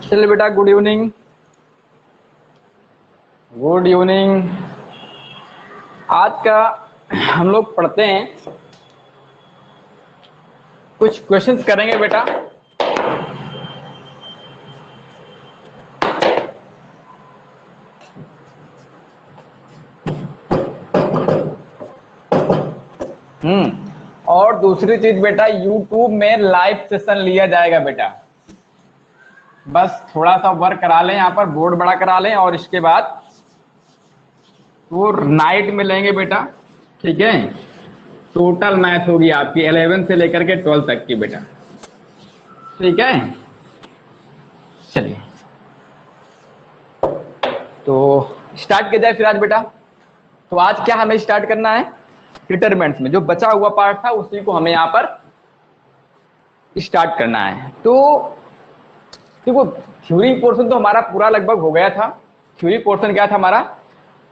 चलिए बेटा, good evening. Good evening. आज का हम लोग पढ़ते हैं, कुछ क्वेश्चंस करेंगे बेटा। और दूसरी चीज बेटा, यूट्यूब में लाइव सेशन लिया जाएगा बेटा। बस थोड़ा सा वर्क करा लें, यहाँ पर बोर्ड बड़ा करा लें और इसके बाद वो नाइट में लेंगे बेटा। ठीक है, टोटल मैथ होगी आपकी 11 से लेकर के 12 तक की बेटा। ठीक है, चलिए तो स्टार्ट किया जाए फिर आज बेटा। तो आज क्या हमें स्टार्ट करना है, डिटरमिनेंट्स में जो बचा हुआ पार्ट था उसी को हमें यहाँ पर स्टार्ट करना है। तो देखो, थ्योरी पोर्शन तो हमारा पूरा लगभग हो गया था। थ्योरी पोर्शन क्या था हमारा,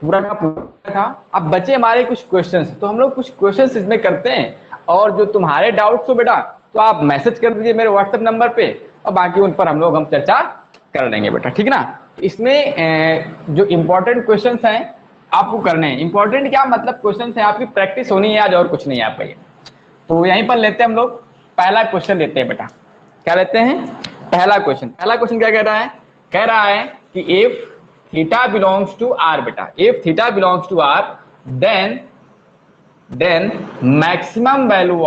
पूरा का पूरा था। अब बचे हमारे कुछ क्वेश्चंस, तो हम लोग कुछ क्वेश्चंस इसमें करते हैं। और जो तुम्हारे डाउट्स हो बेटा, तो आप मैसेज कर दीजिए मेरे व्हाट्सएप नंबर पे, और बाकी उन पर हम चर्चा कर लेंगे बेटा। ठीक ना। इसमें जो इंपॉर्टेंट क्वेश्चंस हैं आपको करने हैं। इंपॉर्टेंट क्या मतलब, क्वेश्चंस है आपकी प्रैक्टिस होनी है आज, और कुछ नहीं है आपका ये। तो यहीं पर लेते हैं हम लोग, पहला क्वेश्चन लेते हैं बेटा। क्या लेते हैं, पहला क्वेश्चन। पहला क्वेश्चन क्या कह रहा है कि if theta belongs to R बेटा, if theta belongs to R then maximum value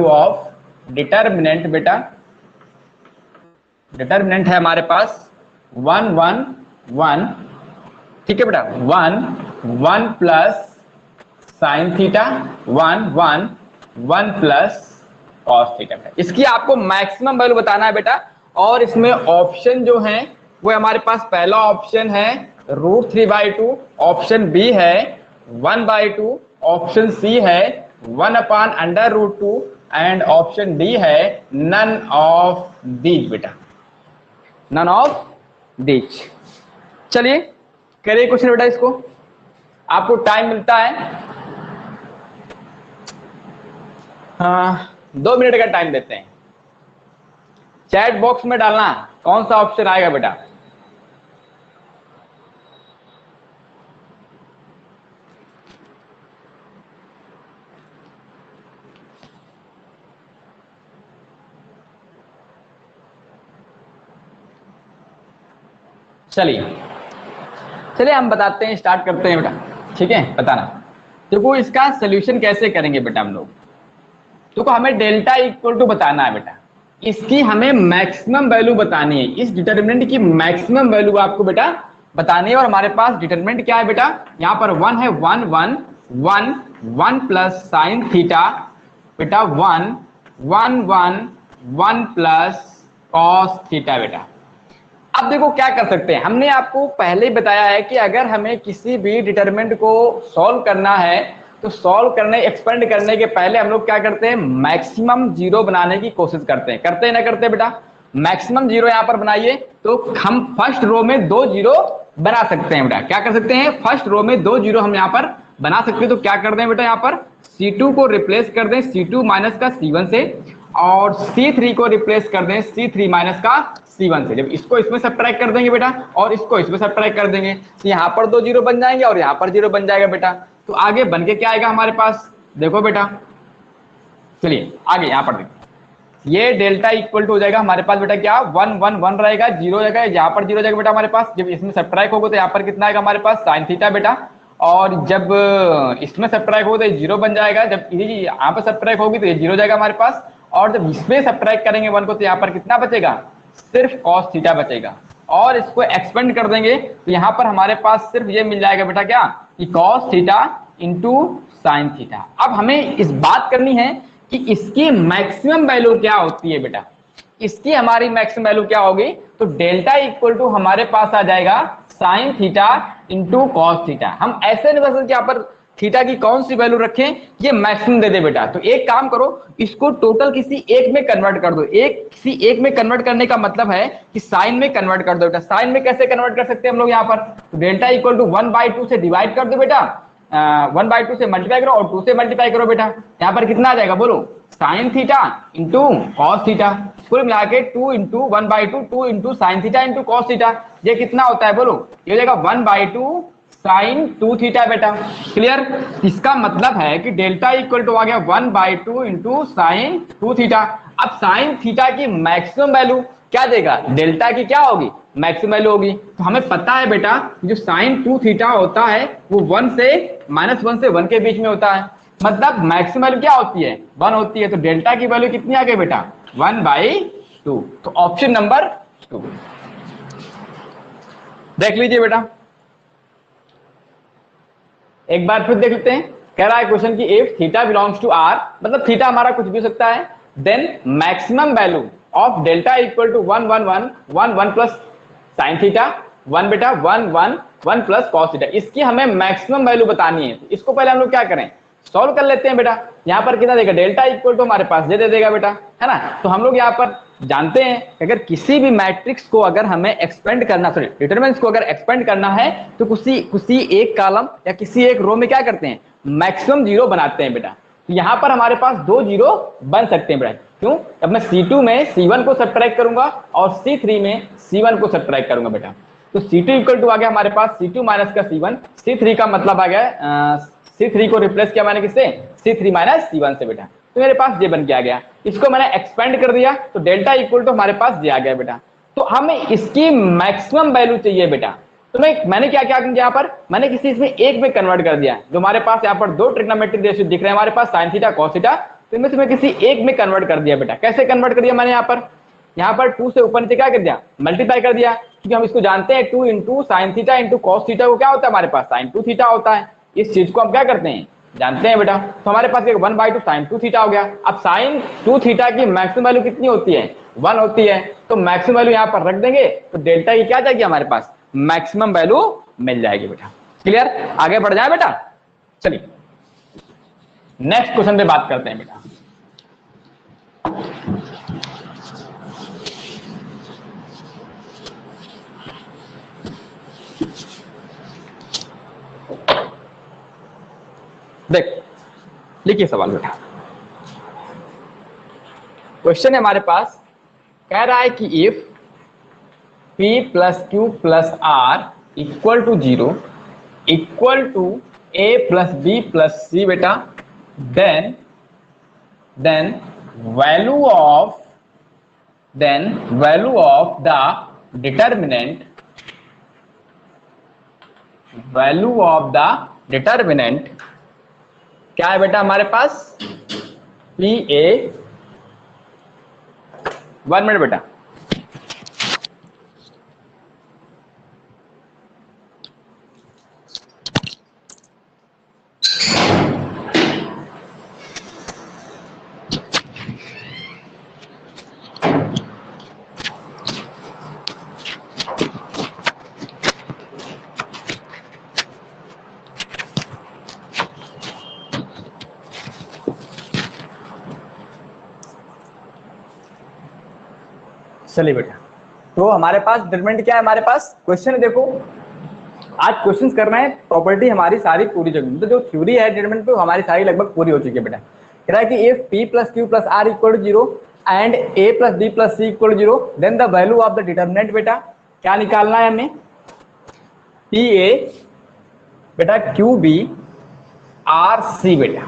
of determinant बेटा। डिटरमिनेंट है हमारे पास 1 1 1। ठीक है बेटा, 1 1 plus sine theta, 1 1 1 plus cos theta. इसकी आपको मैक्सिमम वैल्यू बताना है बेटा। और इसमें ऑप्शन जो है वो हमारे पास, पहला ऑप्शन है √3/2, ऑप्शन बी है 1/2, ऑप्शन सी है 1/√2 एंड ऑप्शन डी है नन ऑफ दीज बेटा, नन ऑफ दीज। चलिए करिए क्वेश्चन बेटा। इसको आपको टाइम मिलता है 2 मिनट का टाइम देते हैं। चैट बॉक्स में डालना कौन सा ऑप्शन आएगा बेटा। चलिए हम बताते हैं, स्टार्ट करते हैं बेटा। ठीक है, बताना। देखो इसका सोल्यूशन कैसे करेंगे बेटा हम लोग। देखो हमें डेल्टा इक्वल टू बताना है बेटा। इसकी हमें मैक्सिमम वैल्यू बतानी है, इस डिटरमिनेंट की मैक्सिमम वैल्यू आपको बेटा बतानी है। और हमारे पास डिटरमिनेंट क्या है बेटा, यहाँ पर 1 है, 1 1 1 1 प्लस साइन थीटा बेटा, 1 1 1 1 प्लस कॉस थीटा बेटा। अब देखो क्या कर सकते हैं, हमने आपको पहले ही बताया है कि अगर हमें किसी भी डिटरमिनेंट को सॉल्व करना है तो सॉल्व करने, एक्सपेंड करने के पहले हम लोग क्या करते हैं, मैक्सिमम जीरो बनाने की कोशिश करते हैं। करते हैं ना करते बेटा, मैक्सिमम जीरो यहाँ पर बनाइए तो हम फर्स्ट रो में 2 जीरो बना सकते हैं बेटा। क्या कर सकते हैं, फर्स्ट रो में 2 जीरो हम यहाँ पर बना सकते हैं। तो क्या कर दें बेटा, यहाँ पर C2 को रिप्लेस कर दें C2 माइनस का C1 से, और C3 को रिप्लेस कर दें C3 माइनस का C1 से। जब इसको इसमें सब्ट्रैक्ट कर देंगे बेटा और इसको इसमें सब्ट्रैक्ट कर देंगे तो यहाँ पर 2 जीरो बन जाएंगे और यहाँ पर 0 बन जाएगा बेटा। तो आगे बन के क्या आएगा हमारे पास, देखो बेटा। चलिए आगे यहाँ पर देखो, ये डेल्टा इक्वल टू हो जाएगा हमारे पास बेटा क्या, 1 1 1 रहेगा, 0 जाएगा, यहाँ पर 0 जाएगा बेटा हमारे पास। जब इसमें सब्ट्रैक्ट होगा तो यहाँ पर कितना आएगा हमारे पास, साइन थीटा बेटा। और जब इसमें सब्ट्रैक्ट होगा तो 0 बन जाएगा, जब यहाँ पर सब्ट्रैक्ट होगी तो ये 0 जाएगा हमारे पास। और जब इसमें सब्ट्रैक्ट करेंगे 1 को तो यहाँ पर कितना बचेगा, सिर्फ कॉस थीटा बचेगा। और इसको एक्सपेंड कर देंगे तो यहाँ पर हमारे पास सिर्फ ये मिल जाएगा बेटा क्या, कि cos theta into sine theta. अब हमें इस बात करनी है कि इसकी मैक्सिमम वैल्यू क्या होती है बेटा। इसकी हमारी मैक्सिमम वैल्यू क्या होगी, तो डेल्टा इक्वल टू हमारे पास आ जाएगा sine theta into cos theta. हम ऐसे नहीं बस यहाँ पर थीटा की कौन सी वैल्यू रखें, ये मैक्सिमम दे दे बेटा। तो एक काम करो, इसको टोटल किसी एक में कन्वर्ट कर दो। किसी एक में कन्वर्ट करने का मतलब है कि साइन में कन्वर्ट कर दो बेटा। साइन में कैसे कन्वर्ट कर सकते हैं हम लोग यहाँ पर, तो डेल्टा इक्वल टू 1/2 से डिवाइड कर दो बेटा, 1/2 से मल्टीप्लाई करो और 2 से मल्टीप्लाई करो बेटा, यहाँ पर कितना आ जाएगा बोलो, sine theta into cos theta, कुल मिला के 2 into 1/2, 2 into sine theta into cos theta, ये कितना होता है बोलो, ये हो जाएगा 1/2 साइन 2 थीटा बेटा। क्लियर? इसका मतलब है कि डेल्टा इक्वल टू आ गया 1/2 इंटू साइन 2 थीटा। अब साइन थीटा की मैक्सिमम वैल्यू क्या देगा, डेल्टा की क्या होगी, मैक्सिमम वैल्यू होगी। तो हमें पता है बेटा जो साइन 2 थीटा होता है वो 1 से -1 से 1 के बीच में होता है, मतलब मैक्सिमम वैल्यू क्या होती है, 1 होती है। तो डेल्टा की वैल्यू कितनी आ गई बेटा, 1/2। तो ऑप्शन नंबर 2 देख लीजिए बेटा, एक बार फिर देख लेते हैं। कह रहा है क्वेश्चन की if theta belongs to R, मतलब थीटा हमारा कुछ भी हो सकता है, then maximum value of delta equal to 1 1 1 1 1 plus sine theta 1 बेटा 1 1 1 प्लस कॉस थीटा, इसकी हमें मैक्सिमम वैल्यू बतानी है। तो इसको पहले हम लोग क्या करें, सॉल्व कर लेते हैं बेटा। यहाँ पर कितना देगा, डेल्टा इक्वल टू हमारे पास दे देगा बेटा, है ना। तो हम लोग यहाँ पर जानते हैं कि अगर किसी भी मैट्रिक्स को अगर हमें एक्सपेंड करना, सॉरी डिटरमिनेंट्स को अगर एक्सपेंड करना है तो किसी एक कॉलम या किसी एक रो में क्या करते हैं, मैक्सिमम जीरो बनाते हैं बेटा। तो यहाँ पर हमारे पास 2 जीरो बन सकते हैं बेटा, क्यों, अब मैं C2 में C1 को सब्ट्रैक्ट करूंगा और C3 में C1 को सब्ट्रैक्ट करूंगा बेटा। तो C2 इक्वल टू आ गया हमारे पास C2 माइनस का C1, C3 का मतलब आ गया C3 को रिप्लेस किया मैंने किससे, C3 माइनस C1 से बेटा। तो मेरे पास जे बन के आ गया, इसको मैंने एक्सपेंड कर दिया तो डेल्टा इक्वल टू हमारे पास जे आ गया बेटा। तो हमें इसकी मैक्सिमम वैल्यू चाहिए बेटा। तो मैंने क्या क्या किया, यहाँ पर मैंने किसी इसमें एक में कन्वर्ट कर दिया, जो हमारे पास यहाँ पर 2 ट्रिग्नोमेट्रिक रेशियो दिख रहे हैं हमारे पास, साइन थीटा कॉस थीटा, तो इनमें से मैं किसी एक में कन्वर्ट कर दिया बेटा। कैसे कन्वर्ट कर दिया मैंने, यहाँ पर 2 से ऊपर नीचे क्या कर दिया, मल्टीप्लाई कर दिया, क्योंकि हम इसको जानते हैं 2 into sine theta into cos theta को क्या होता है हमारे पास, साइन 2 थीटा होता है। इस चीज को हम क्या करते हैं, जानते हैं बेटा। तो हमारे पास 1/2 साइन 2 थीटा हो गया। अब साइन 2 थीटा की मैक्सिमम वैल्यू कितनी होती है, 1 होती है। तो मैक्सिमम वैल्यू यहाँ पर रख देंगे तो डेल्टा की क्या जाएगी हमारे पास, मैक्सिमम वैल्यू मिल जाएगी बेटा। क्लियर? आगे बढ़ जाए बेटा, चलिए नेक्स्ट क्वेश्चन पे बात करते हैं बेटा। देख लिखिए सवाल बेटा। क्वेश्चन है हमारे पास, कह रहा है कि if P plus Q plus R equal to 0 equal to A plus B plus C बेटा, then value of the determinant क्या है बेटा हमारे पास, PA, 1 मिनट बेटा, चलिए बेटा। तो हमारे पास डिटरमिनेंट क्या है, हमारे पास क्वेश्चन है, देखो आज क्वेश्चंस कर रहे हैं, प्रॉपर्टी हमारी सारी पूरी जगह, तो जो थ्योरी है डिटरमिनेंट पे हमारी सारी लगभग पूरी हो चुकी है बेटा। कह रहा है कि if P plus Q plus R equal to 0 and A plus B plus C equal to 0 then the value of the determinant बेटा क्या निकालना है हमें, PA बेटा QB RC बेटा,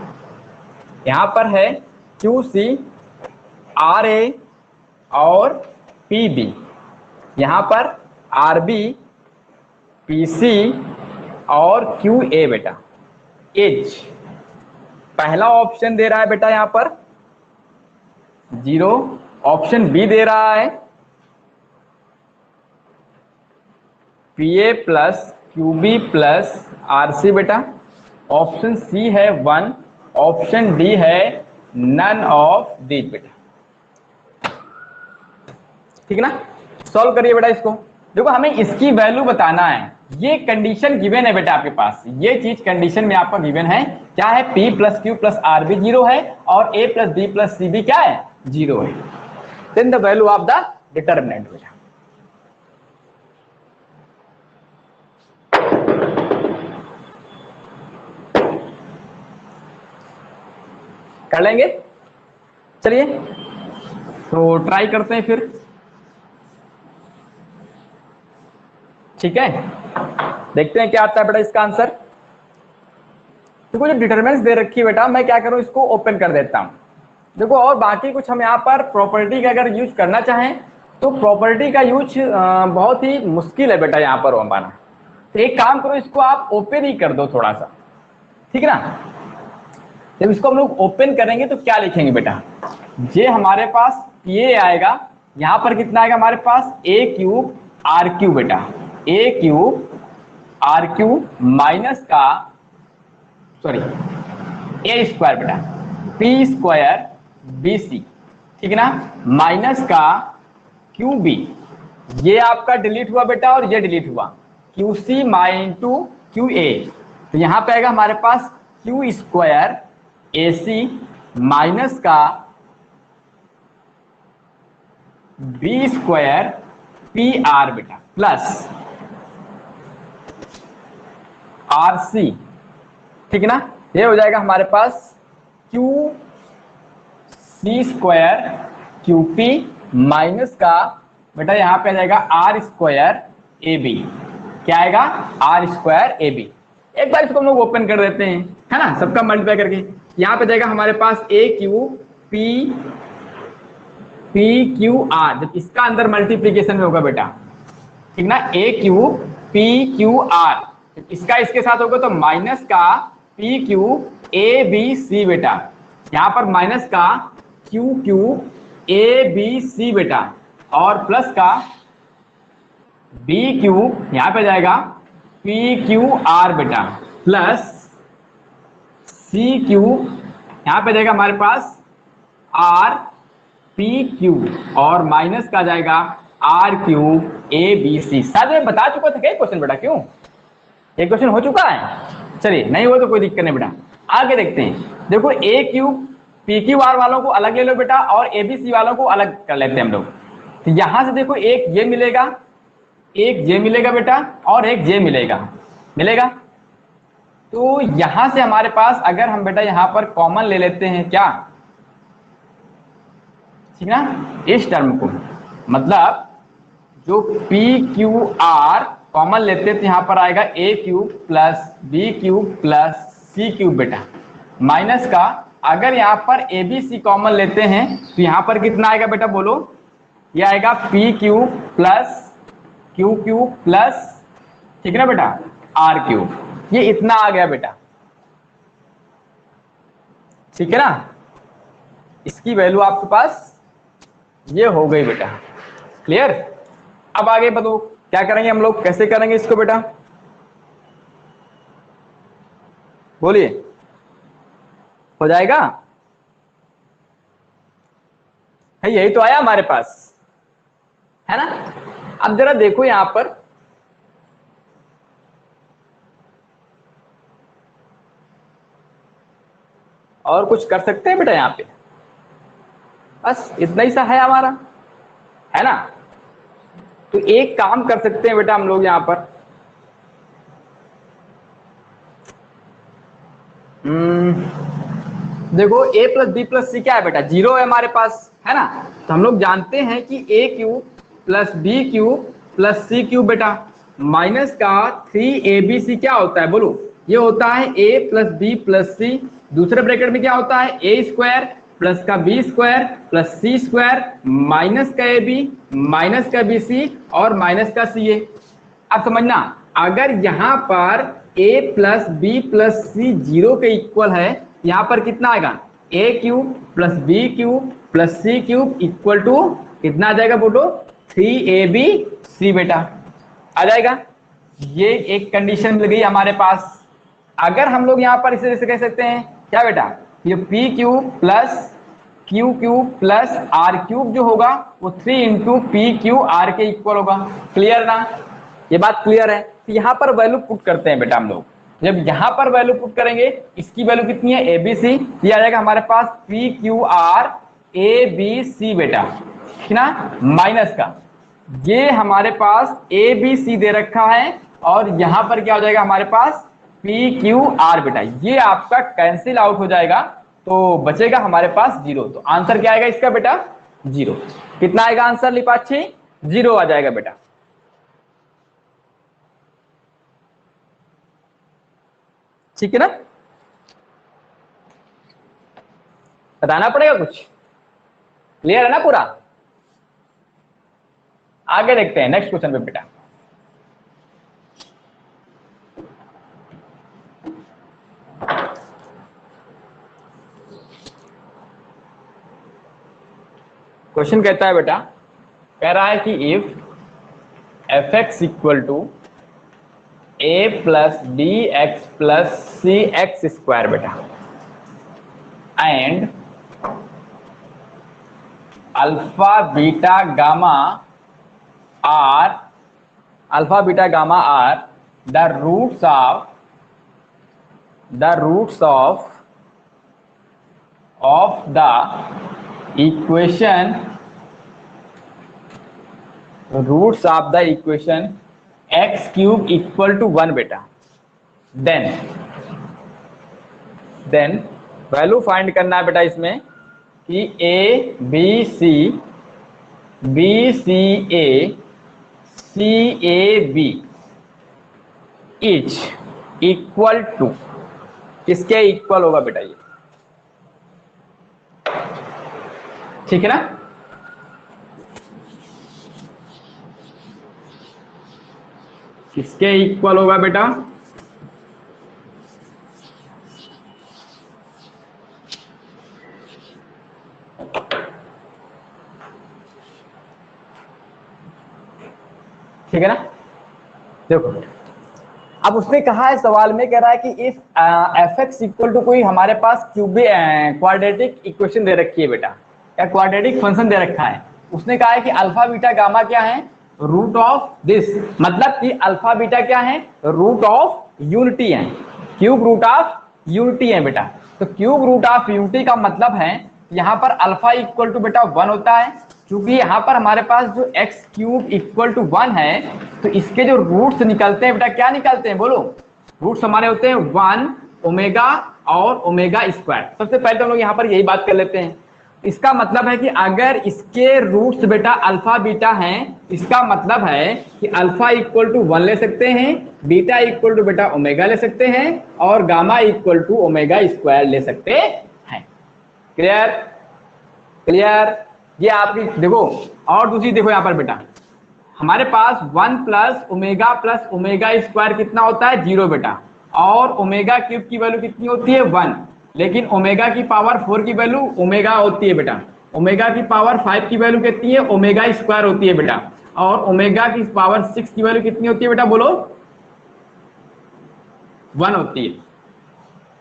यहां पर है QC RA और PB, यहां पर RB PC और QA बेटा। एज पहला ऑप्शन दे रहा है बेटा यहां पर 0, ऑप्शन बी दे रहा है PA plus QB plus RC बेटा, ऑप्शन सी है 1, ऑप्शन डी है नन ऑफ दीज बेटा। ठीक है ना, सॉल्व करिए बेटा इसको। देखो हमें इसकी वैल्यू बताना है, ये कंडीशन गिवन है बेटा आपके पास, ये चीज कंडीशन में आपका गिवन है, क्या है P plus Q plus R भी 0 है और A plus B plus C भी क्या है 0 है। Then the value of the determinant बेटा, कर लेंगे? चलिए तो ट्राई करते हैं फिर। ठीक है, देखते हैं क्या आता है बेटा इसका आंसर। देखो जो डिटरमिनेंट्स दे रखी है बेटा, मैं क्या करूं, इसको ओपन कर देता हूं। देखो और बाकी कुछ हम यहाँ पर प्रॉपर्टी का अगर यूज करना चाहें तो प्रॉपर्टी का यूज बहुत ही मुश्किल है बेटा यहाँ पर हो पाना। तो एक काम करो, इसको आप ओपन ही कर दो थोड़ा सा, ठीक है ना। जब इसको हम लोग ओपन करेंगे तो क्या लिखेंगे बेटा, ये हमारे पास ये आएगा, यहाँ पर कितना आएगा हमारे पास ए क्यूब आर क्यूब बेटा, ए क्यूब आर क्यूब माइनस का सॉरी ए स्क्वायर बेटा पी स्क्वायर बी सी, ठीक है ना, माइनस का क्यू बी, ये आपका डिलीट हुआ बेटा और ये डिलीट हुआ, Q C my into Q A, तो यहां पे आएगा हमारे पास Q square A C minus का बी स्क्वायर पी आर बेटा प्लस आर सी, ठीक है ना। ये हो जाएगा हमारे पास Q C square Q P minus का बेटा यहाँ पे आ जाएगा आर स्क्वायर ए बी, क्या आएगा आर स्क्वायर ए बी। एक बार इसको हम लोग ओपन कर देते हैं, है ना, सबका मल्टीप्लाई करके यहाँ पे जाएगा हमारे पास A Q P P Q R, जब इसका अंदर मल्टीप्लीकेशन में होगा बेटा, ठीक ना, A Q P Q R, इसका इसके साथ होगा तो माइनस का P Q A B C बेटा, यहाँ पर माइनस का Q Q A B C बेटा और प्लस का बी क्यू यहाँ पे जाएगा पी क्यू आर बेटा प्लस सी क्यू यहाँ पे जाएगा हमारे पास आर पी क्यू और माइनस का जाएगा R Q A B C. शायद मैं बता चुका था क्या क्वेश्चन बेटा, क्यों ये क्वेश्चन हो चुका है? चलिए नहीं हो तो कोई दिक्कत नहीं बेटा, आगे देखते हैं। देखो ए क्यूब पी क्यू आर वालों को अलग ले लो बेटा और ए बी सी वालों को अलग कर लेते हैं हम लोग। तो यहां से देखो एक ये मिलेगा, एक जे मिलेगा बेटा और एक जे मिलेगा। तो यहां से हमारे पास अगर हम बेटा यहां पर कॉमन ले लेते हैं क्या, ठीक ना, इस टर्म को, मतलब जो पी क्यू आर कॉमन लेते हैं तो यहां पर आएगा A cube plus B cube plus C cube बेटा माइनस का, अगर यहाँ पर ए बी सी कॉमन लेते हैं तो यहाँ पर कितना आएगा बेटा बोलो, ये आएगा P cube plus Q cube plus, ठीक है ना बेटा, आर क्यूब, ये इतना आ गया बेटा, ठीक है ना। इसकी वैल्यू आपके पास ये हो गई बेटा, क्लियर। अब आगे बताओ क्या करेंगे हम लोग, कैसे करेंगे इसको बेटा, बोलिए, हो जाएगा? है यही तो आया हमारे पास, है ना। अब जरा देखो यहां पर, और कुछ कर सकते हैं बेटा यहां पे, बस इतना ही सा है हमारा, है ना। तो एक काम कर सकते हैं बेटा हम लोग यहां पर, देखो a प्लस बी प्लस सी क्या है बेटा, जीरो है हमारे पास, है ना। तो हम लोग जानते हैं कि A cube plus B cube plus C cube बेटा माइनस का 3ab क्या होता है बोलो, ये होता है a प्लस बी प्लस सी, दूसरे ब्रैकेट में क्या होता है ए स्क्वायर प्लस का B square plus C square minus का ए बी माइनस का बी सी और माइनस का सी ए। अब समझना, अगर यहाँ पर a plus B plus C zero के इक्वल है, यहाँ पर कितना आएगा A cube plus B cube plus C cube equal to कितना आ जाएगा बोलो, 3ab बेटा आ जाएगा। ये एक कंडीशन मिल गई हमारे पास। अगर हम लोग यहाँ पर इसे जैसे कह सकते हैं क्या बेटा, ये P cube plus Q cube plus R cube जो होगा वो 3 इंटू पी क्यू आर के इक्वल होगा, क्लियर ना, ये बात क्लियर है। तो यहाँ पर वैल्यू पुट करते हैं बेटा हम लोग, जब यहाँ पर वैल्यू पुट करेंगे, इसकी वैल्यू कितनी है ए बी सी, ये आ जाएगा हमारे पास P Q R A B C बेटा, ठीक ना, माइनस का ये हमारे पास ए बी सी दे रखा है और यहाँ पर क्या हो जाएगा हमारे पास पी क्यू आर बेटा, ये आपका कैंसिल आउट हो जाएगा, तो बचेगा हमारे पास 0। तो आंसर क्या आएगा इसका बेटा? 0। कितना आएगा आंसर लिपाक्षी? 0 आ जाएगा बेटा। ठीक है ना? बताना पड़ेगा कुछ? क्लियर है ना पूरा? आगे देखते हैं नेक्स्ट क्वेश्चन पे बेटा। क्वेश्चन कहता है बेटा, कह रहा है कि if F x equal to A plus D X plus C X square बेटा and alpha beta gamma are the roots of the equation x cube equal to 1 बेटा, देन वैल्यू फाइंड करना है बेटा इसमें कि A B C A C A B each equal to, किसके equal होगा बेटा ये? ठीक है ना? किसके इक्वल होगा बेटा? ठीक है ना? देखो अब उसने कहा है सवाल में, कह रहा है कि if F x equal to कोई हमारे पास क्वाड्रेटिक इक्वेशन दे रखी है बेटा, या क्वाड्रेटिक फंक्शन दे रखा है। उसने कहा है कि अल्फा बीटा गामा क्या है? रूट ऑफ दिस, मतलब कि अल्फा बीटा क्या है? रूट ऑफ यूनिटी है, क्यूब रूट ऑफ यूनिटी है बेटा। तो क्यूब रूट ऑफ यूनिटी का मतलब है यहाँ पर अल्फा इक्वल टू बेटा 1 होता है, क्योंकि यहाँ पर हमारे पास जो एक्स क्यूब इक्वल टू 1 है, तो इसके जो रूट्स निकलते हैं बेटा, क्या निकलते हैं बोलो? रूट्स हमारे होते हैं 1 ओमेगा और ओमेगा स्क्वायर। सबसे पहले तो हम लोग यहाँ पर यही बात कर लेते हैं। इसका मतलब है कि अगर इसके रूट्स बेटा अल्फा बीटा हैं, इसका मतलब है कि अल्फा इक्वल टू 1 ले सकते हैं, बीटा इक्वल टू बेटा ओमेगा ले सकते हैं, और gamma equal to omega square ले सकते हैं। क्लियर? क्लियर? ये आपकी देखो, और दूसरी देखो यहाँ पर बेटा, हमारे पास 1 प्लस ओमेगा स्क्वायर कितना होता है? 0 बेटा, और ओमेगा क्यूब की वैल्यू कितनी होती है? 1। लेकिन ओमेगा की पावर 4 की वैल्यू ओमेगा होती है बेटा, ओमेगा की पावर 5 की वैल्यू कितनी है? ओमेगा स्क्वायर होती है बेटा, और ओमेगा की पावर 6 की वैल्यू कितनी होती है बेटा बोलो? 1 होती है।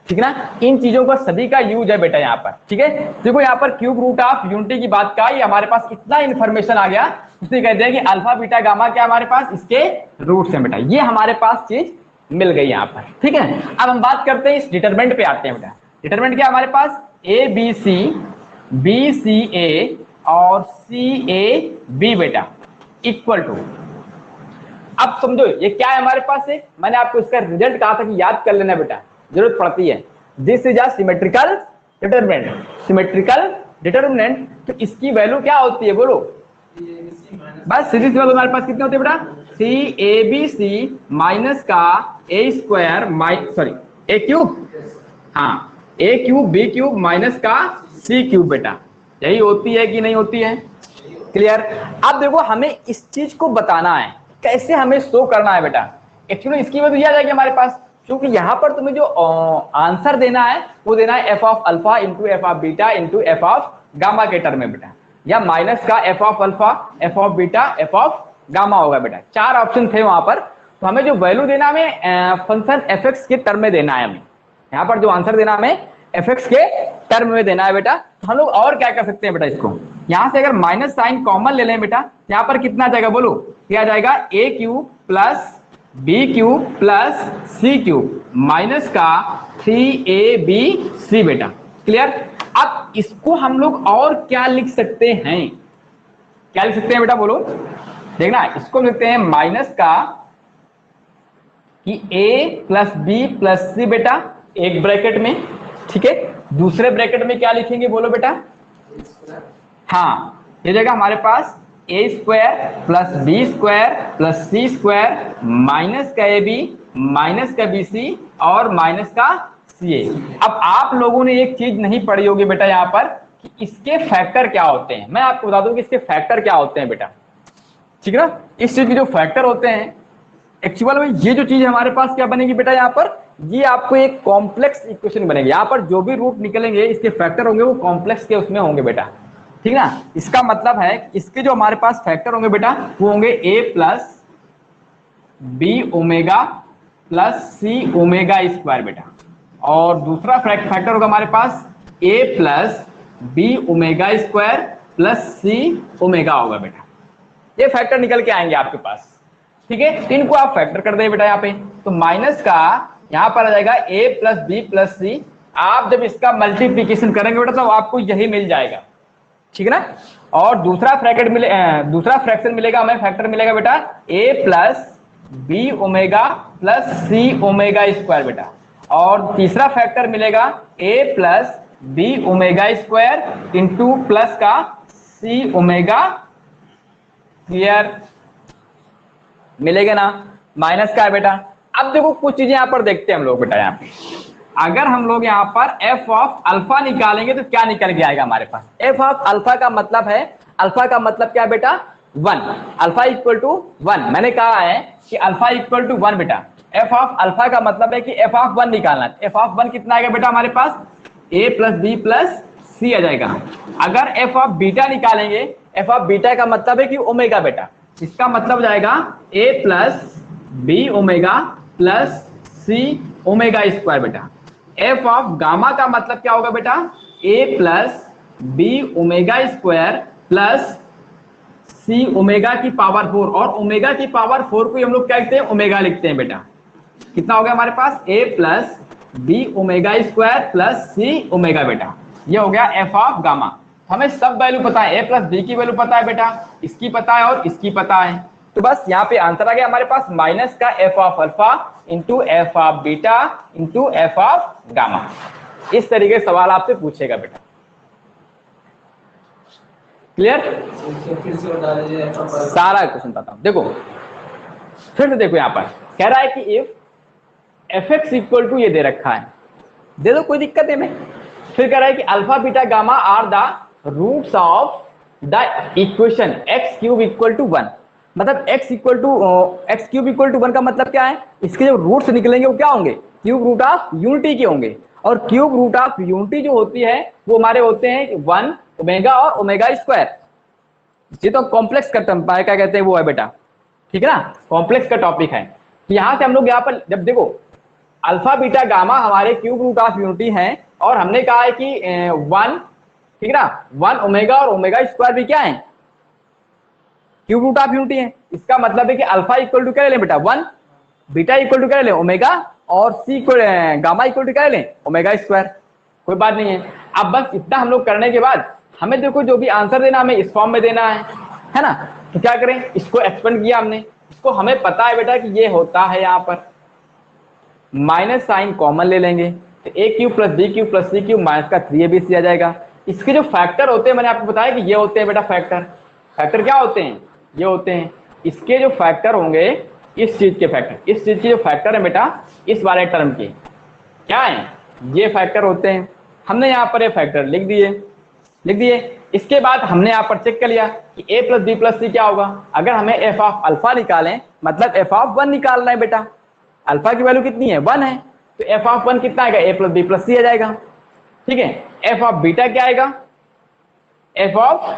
ठीक है ना? इन चीजों का सभी का यूज है बेटा यहाँ पर। ठीक है, देखो यहाँ पर क्यूब रूट ऑफ यूनिटी की बात का, ये हमारे पास इतना इंफॉर्मेशन आ गया, उसने कहते हैं कि अल्फा बीटा गामा क्या हमारे पास इसके रूट्स हैं बेटा। ये हमारे पास चीज मिल गई यहाँ पर। ठीक है, अब हम बात करते हैं इस डिटरमिनेंट पे आते हैं बेटा। डिटरमिनेंट क्या हमारे पास? ए बी सी ए और सी ए बी बेटा इक्वल टू, अब समझो ये क्या है हमारे पास है? मैंने आपको इसका रिजल्ट कहा था कि याद कर लेना बेटा, जरूरत पड़ती है। This is a symmetrical determinant. Symmetrical determinant, तो इसकी वैल्यू क्या होती है बोलो? बस सीधी सी बात, हमारे पास कितने होते हैं बेटा? सी ए बी सी माइनस का ए स्क्वायर सॉरी ए क्यूब, हाँ ए क्यूब बी क्यूब माइनस का सी क्यूब बेटा, यही होती है कि नहीं होती है? क्लियर? अब देखो हमें इस चीज को बताना है, कैसे हमें शो करना है बेटा। एक्चुअली इसकी वजह यह आ जाएगी हमारे पास, क्योंकि यहाँ पर तुम्हें जो आंसर देना है वो देना है F of alpha into F of beta into F of gamma के टर्म में बेटा, या माइनस का F of alpha F of beta F of gamma होगा बेटा। 4 ऑप्शन थे वहां पर। तो हमें जो वैल्यू देना हमें फंक्शन एफ एक्स के टर्म में देना है। हमें यहाँ पर जो आंसर देना हमें एफ एक्स के टर्म में देना है बेटा। तो हम लोग और क्या कर सकते हैं बेटा, इसको यहाँ से अगर माइनस साइन कॉमन ले लें बेटा, यहाँ पर कितना जाएगा बोलो? क्या जाएगा? A cube plus B cube plus C cube minus का 3ab बेटा। क्लियर? अब इसको हम लोग और क्या लिख सकते हैं? क्या लिख सकते हैं बेटा बोलो? देखना, इसको लिखते हैं माइनस का कि a प्लस बी प्लस सी बेटा एक ब्रैकेट में, ठीक है, दूसरे ब्रैकेट में क्या लिखेंगे बोलो बेटा? हाँ, ये जाएगा हमारे पास A square plus B square plus C square minus का ए बी माइनस का बी सी और माइनस का सी ए। अब आप लोगों ने एक चीज नहीं पढ़ी होगी बेटा यहाँ पर कि इसके फैक्टर क्या होते हैं। मैं आपको बता दूं कि इसके फैक्टर क्या होते हैं बेटा, ठीक है ना। इस चीज के जो फैक्टर होते हैं एक्चुअल में ये जो चीज हमारे पास क्या बनेगी बेटा, यहाँ पर ये आपको एक कॉम्प्लेक्स इक्वेशन बनेगी। यहाँ पर जो भी रूट निकलेंगे इसके फैक्टर होंगे वो कॉम्प्लेक्स के उसमें होंगे बेटा, ठीक ना। इसका मतलब है इसके जो हमारे पास फैक्टर होंगे बेटा वो होंगे A plus B omega plus C omega square बेटा, और दूसरा फैक्टर होगा हमारे पास A plus B omega square plus C omega होगा बेटा। ये फैक्टर निकल के आएंगे आपके पास, ठीक है। इनको आप फैक्टर कर दें बेटा यहाँ पे, तो माइनस का यहाँ पर आ जाएगा ए प्लस बी प्लस सी। आप जब इसका मल्टीप्लीकेशन करेंगे बेटा तो आपको यही मिल जाएगा, ठीक है ना। और दूसरा फ्रैक्शन मिलेगा हमें, फैक्टर मिलेगा बेटा A plus B omega plus C omega square बेटा, और तीसरा फैक्टर मिलेगा A plus B omega square into plus का सी ओमेगा स्क्वायर मिलेगा ना, माइनस का है बेटा। अब देखो कुछ चीजें यहाँ पर देखते हैं हम लोग बेटा। यहाँ पे अगर हम लोग यहाँ पर एफ ऑफ अल्फा निकालेंगे तो क्या निकल के आएगा हमारे पास? एफ ऑफ अल्फा का मतलब है, अल्फा का मतलब क्या है बेटा? 1। Alpha equal to 1। मैंने कहा है कि अल्फा इक्वल टू 1 बेटा। एफ ऑफ अल्फा का मतलब है कि एफ ऑफ 1 निकालना है। एफ ऑफ 1 कितना आएगा बेटा हमारे पास? A plus B plus C आ जाएगा। अगर एफ ऑफ बीटा निकालेंगे, एफ ऑफ बीटा का मतलब है कि ओमेगा बेटा, इसका मतलब जाएगा A plus B omega plus C omega square बेटा। एफ ऑफ गामा का मतलब क्या होगा बेटा? A plus B omega square plus C omega की पावर 4, और ओमेगा की पावर 4 को हम लोग क्या लिखते हैं? ओमेगा लिखते हैं बेटा। कितना हो गया हमारे पास? A plus B omega square plus C omega बेटा। ये हो गया एफ ऑफ गामा। हमें सब वैल्यू पता है, ए प्लस बी की वैल्यू पता है बेटा, इसकी पता है और इसकी पता है, तो बस यहाँ पे आंसर आ गया हमारे पास माइनस का F of alpha into F of beta into F of gamma. इस तरीके से सवाल आपसे पूछेगा बेटा। क्लियर? सारा क्वेश्चन बताता हूं, देखो फिर से देखो। यहाँ पर कह रहा है कि if F x equal to ये दे रखा है, दे दो कोई दिक्कत है नहीं। फिर कह रहा है कि alpha beta gamma are the roots of the equation x cube equal to 1। मतलब एक्स क्यूब इक्वल टू 1 का मतलब क्या है? इसके जो रूट्स निकलेंगे वो क्या होंगे? क्यूब रूट ऑफ यूनिटी के होंगे, और क्यूब रूट ऑफ यूनिटी जो होती है वो हमारे होते हैं 1 ओमेगा और ओमेगा स्क्वायर। ये तो कॉम्प्लेक्स का टर्म क्या कहते हैं वो है बेटा, ठीक है ना, कॉम्प्लेक्स का टॉपिक है। यहां से हम लोग यहाँ पर जब देखो अल्फा बीटा गामा हमारे क्यूब रूट ऑफ यूनिटी है, और हमने कहा है कि 1, ठीक है ना, 1 ओमेगा और ओमेगा स्क्वायर भी क्या है? क्यूब रूट ऑफ यूनिटी है। इसका मतलब है कि अल्फा इक्वल टू क्या ले लें बेटा? 1, बीटा इक्वल टू क्या ले लें? ओमेगा, और सी गामा इक्वल टू क्या ले लें? Omega square. कोई बात नहीं है। अब बस इतना हम लोग करने के बाद हमें देखो जो भी आंसर देना हमें इस फॉर्म में देना है ना। तो क्या करें, इसको एक्सपेंड किया हमने, इसको हमें पता है बेटा कि ये होता है यहाँ पर माइनस साइन कॉमन ले लेंगे, तो A cube plus B cube plus C cube minus का 3ab आ जाएगा। इसके जो फैक्टर होते हैं मैंने आपको बताया कि ये होते हैं बेटा फैक्टर। फैक्टर क्या होते हैं? ये होते हैं। इसके जो फैक्टर होंगे, इस चीज के फैक्टर, इस चीज के जो फैक्टर है बेटा इस वाले टर्म के क्या है? ये फैक्टर होते हैं। हमने यहाँ पर ये फैक्टर लिख दिए। इसके बाद हमने यहाँ पर चेक कर लिया कि ए प्लस बी प्लस सी क्या होगा। अगर हमें एफ ऑफ अल्फा निकालें, मतलब एफ ऑफ 1 निकालना है बेटा। अल्फा की वैल्यू कितनी है? 1 है, तो एफ ऑफ 1 कितना आएगा? ए प्लस बी प्लस सी आ जाएगा, ठीक है। एफ ऑफ बीटा क्या आएगा? एफ ऑफ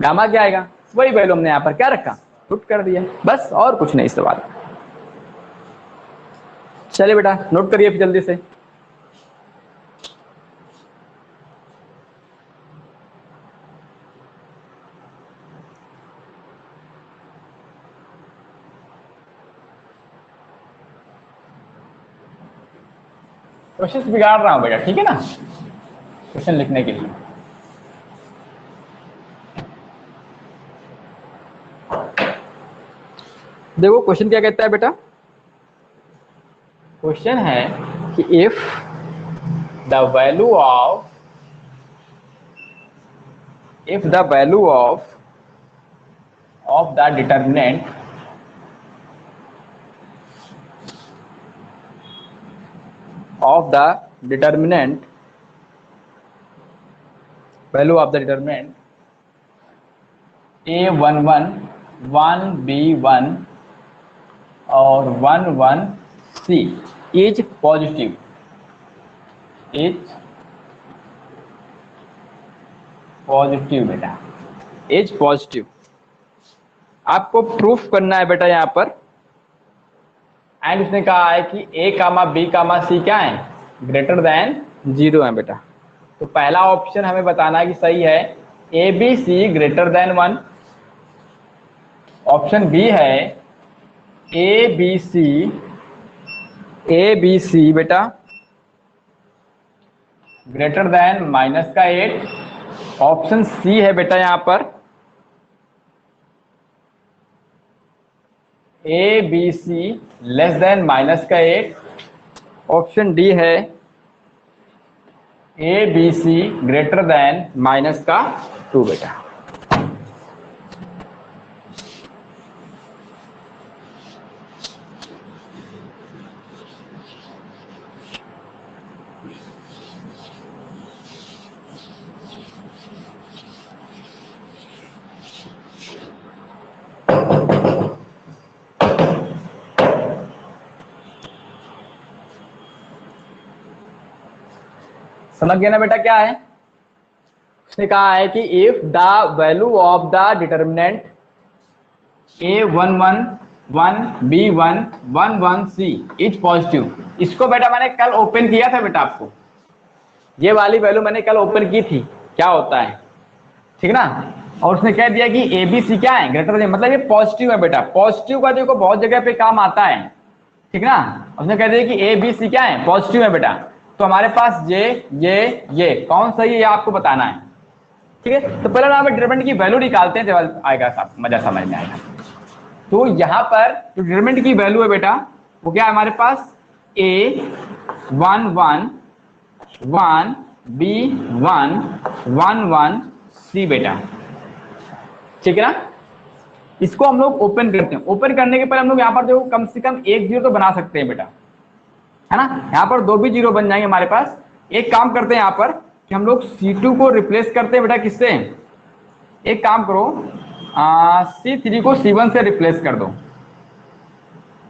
गामा क्या आएगा? वही वैल्यू हमने यहाँ पर क्या रखा? पुट कर दिया, बस और कुछ नहीं सवाल। चलिए बेटा नोट करिए जल्दी से। क्वेश्चन बिगाड़ रहा हूं बेटा, ठीक है ना, क्वेश्चन लिखने के लिए। देखो क्वेश्चन क्या कहता है बेटा? क्वेश्चन है कि if the value of if the value of the determinant value of the determinant a11 1b1 और 11c is positive बेटा, इज पॉजिटिव। आपको प्रूफ करना है बेटा यहाँ पर। एंड उसने कहा है कि ए कामा बी कामा सी क्या है, ग्रेटर देन 0 है बेटा। तो पहला ऑप्शन हमें बताना है कि सही है, A B C greater than 1। Option b है ए बी सी बेटा ग्रेटर देन -8। ऑप्शन सी है बेटा यहाँ पर A B C less than -8। Option D है A B C greater than -2 बेटा। समझ गया ना बेटा क्या है? उसने कहा है कि if the value of the determinant a11 1b1 11c is positive. इसको बेटा मैंने कल ओपन किया था बेटा, आपको ये वाली वैल्यू मैंने कल ओपन की थी, क्या होता है, ठीक ना। और उसने कह दिया कि ए बी सी क्या है, ग्रेटर देन, मतलब ये पॉजिटिव है बेटा। पॉजिटिव का देखो बहुत जगह पे काम आता है, ठीक ना। उसने कह दिया कि ए बी सी क्या है, पॉजिटिव है बेटा। तो हमारे पास ये कौन सही है ये आपको बताना है, ठीक है। तो पहले हमें डिटरमिनेंट की वैल्यू निकालते हैं, जब आएगा मजा समझ में आएगा। तो यहाँ पर जो डिटरमिनेंट की वैल्यू है बेटा वो क्या है हमारे पास, a11 1 b1 11c बेटा, ठीक है ना। इसको हम लोग ओपन करते हैं। ओपन करने के पहले हम लोग यहाँ पर देखो कम से कम एक जीरो तो बना सकते हैं बेटा, है ना। यहाँ पर 2 भी जीरो बन जाएंगे हमारे पास। एक काम करते हैं यहाँ पर कि हम लोग C2 को रिप्लेस करते हैं बेटा, किससे, एक काम करो C3 को C1 से रिप्लेस कर दो,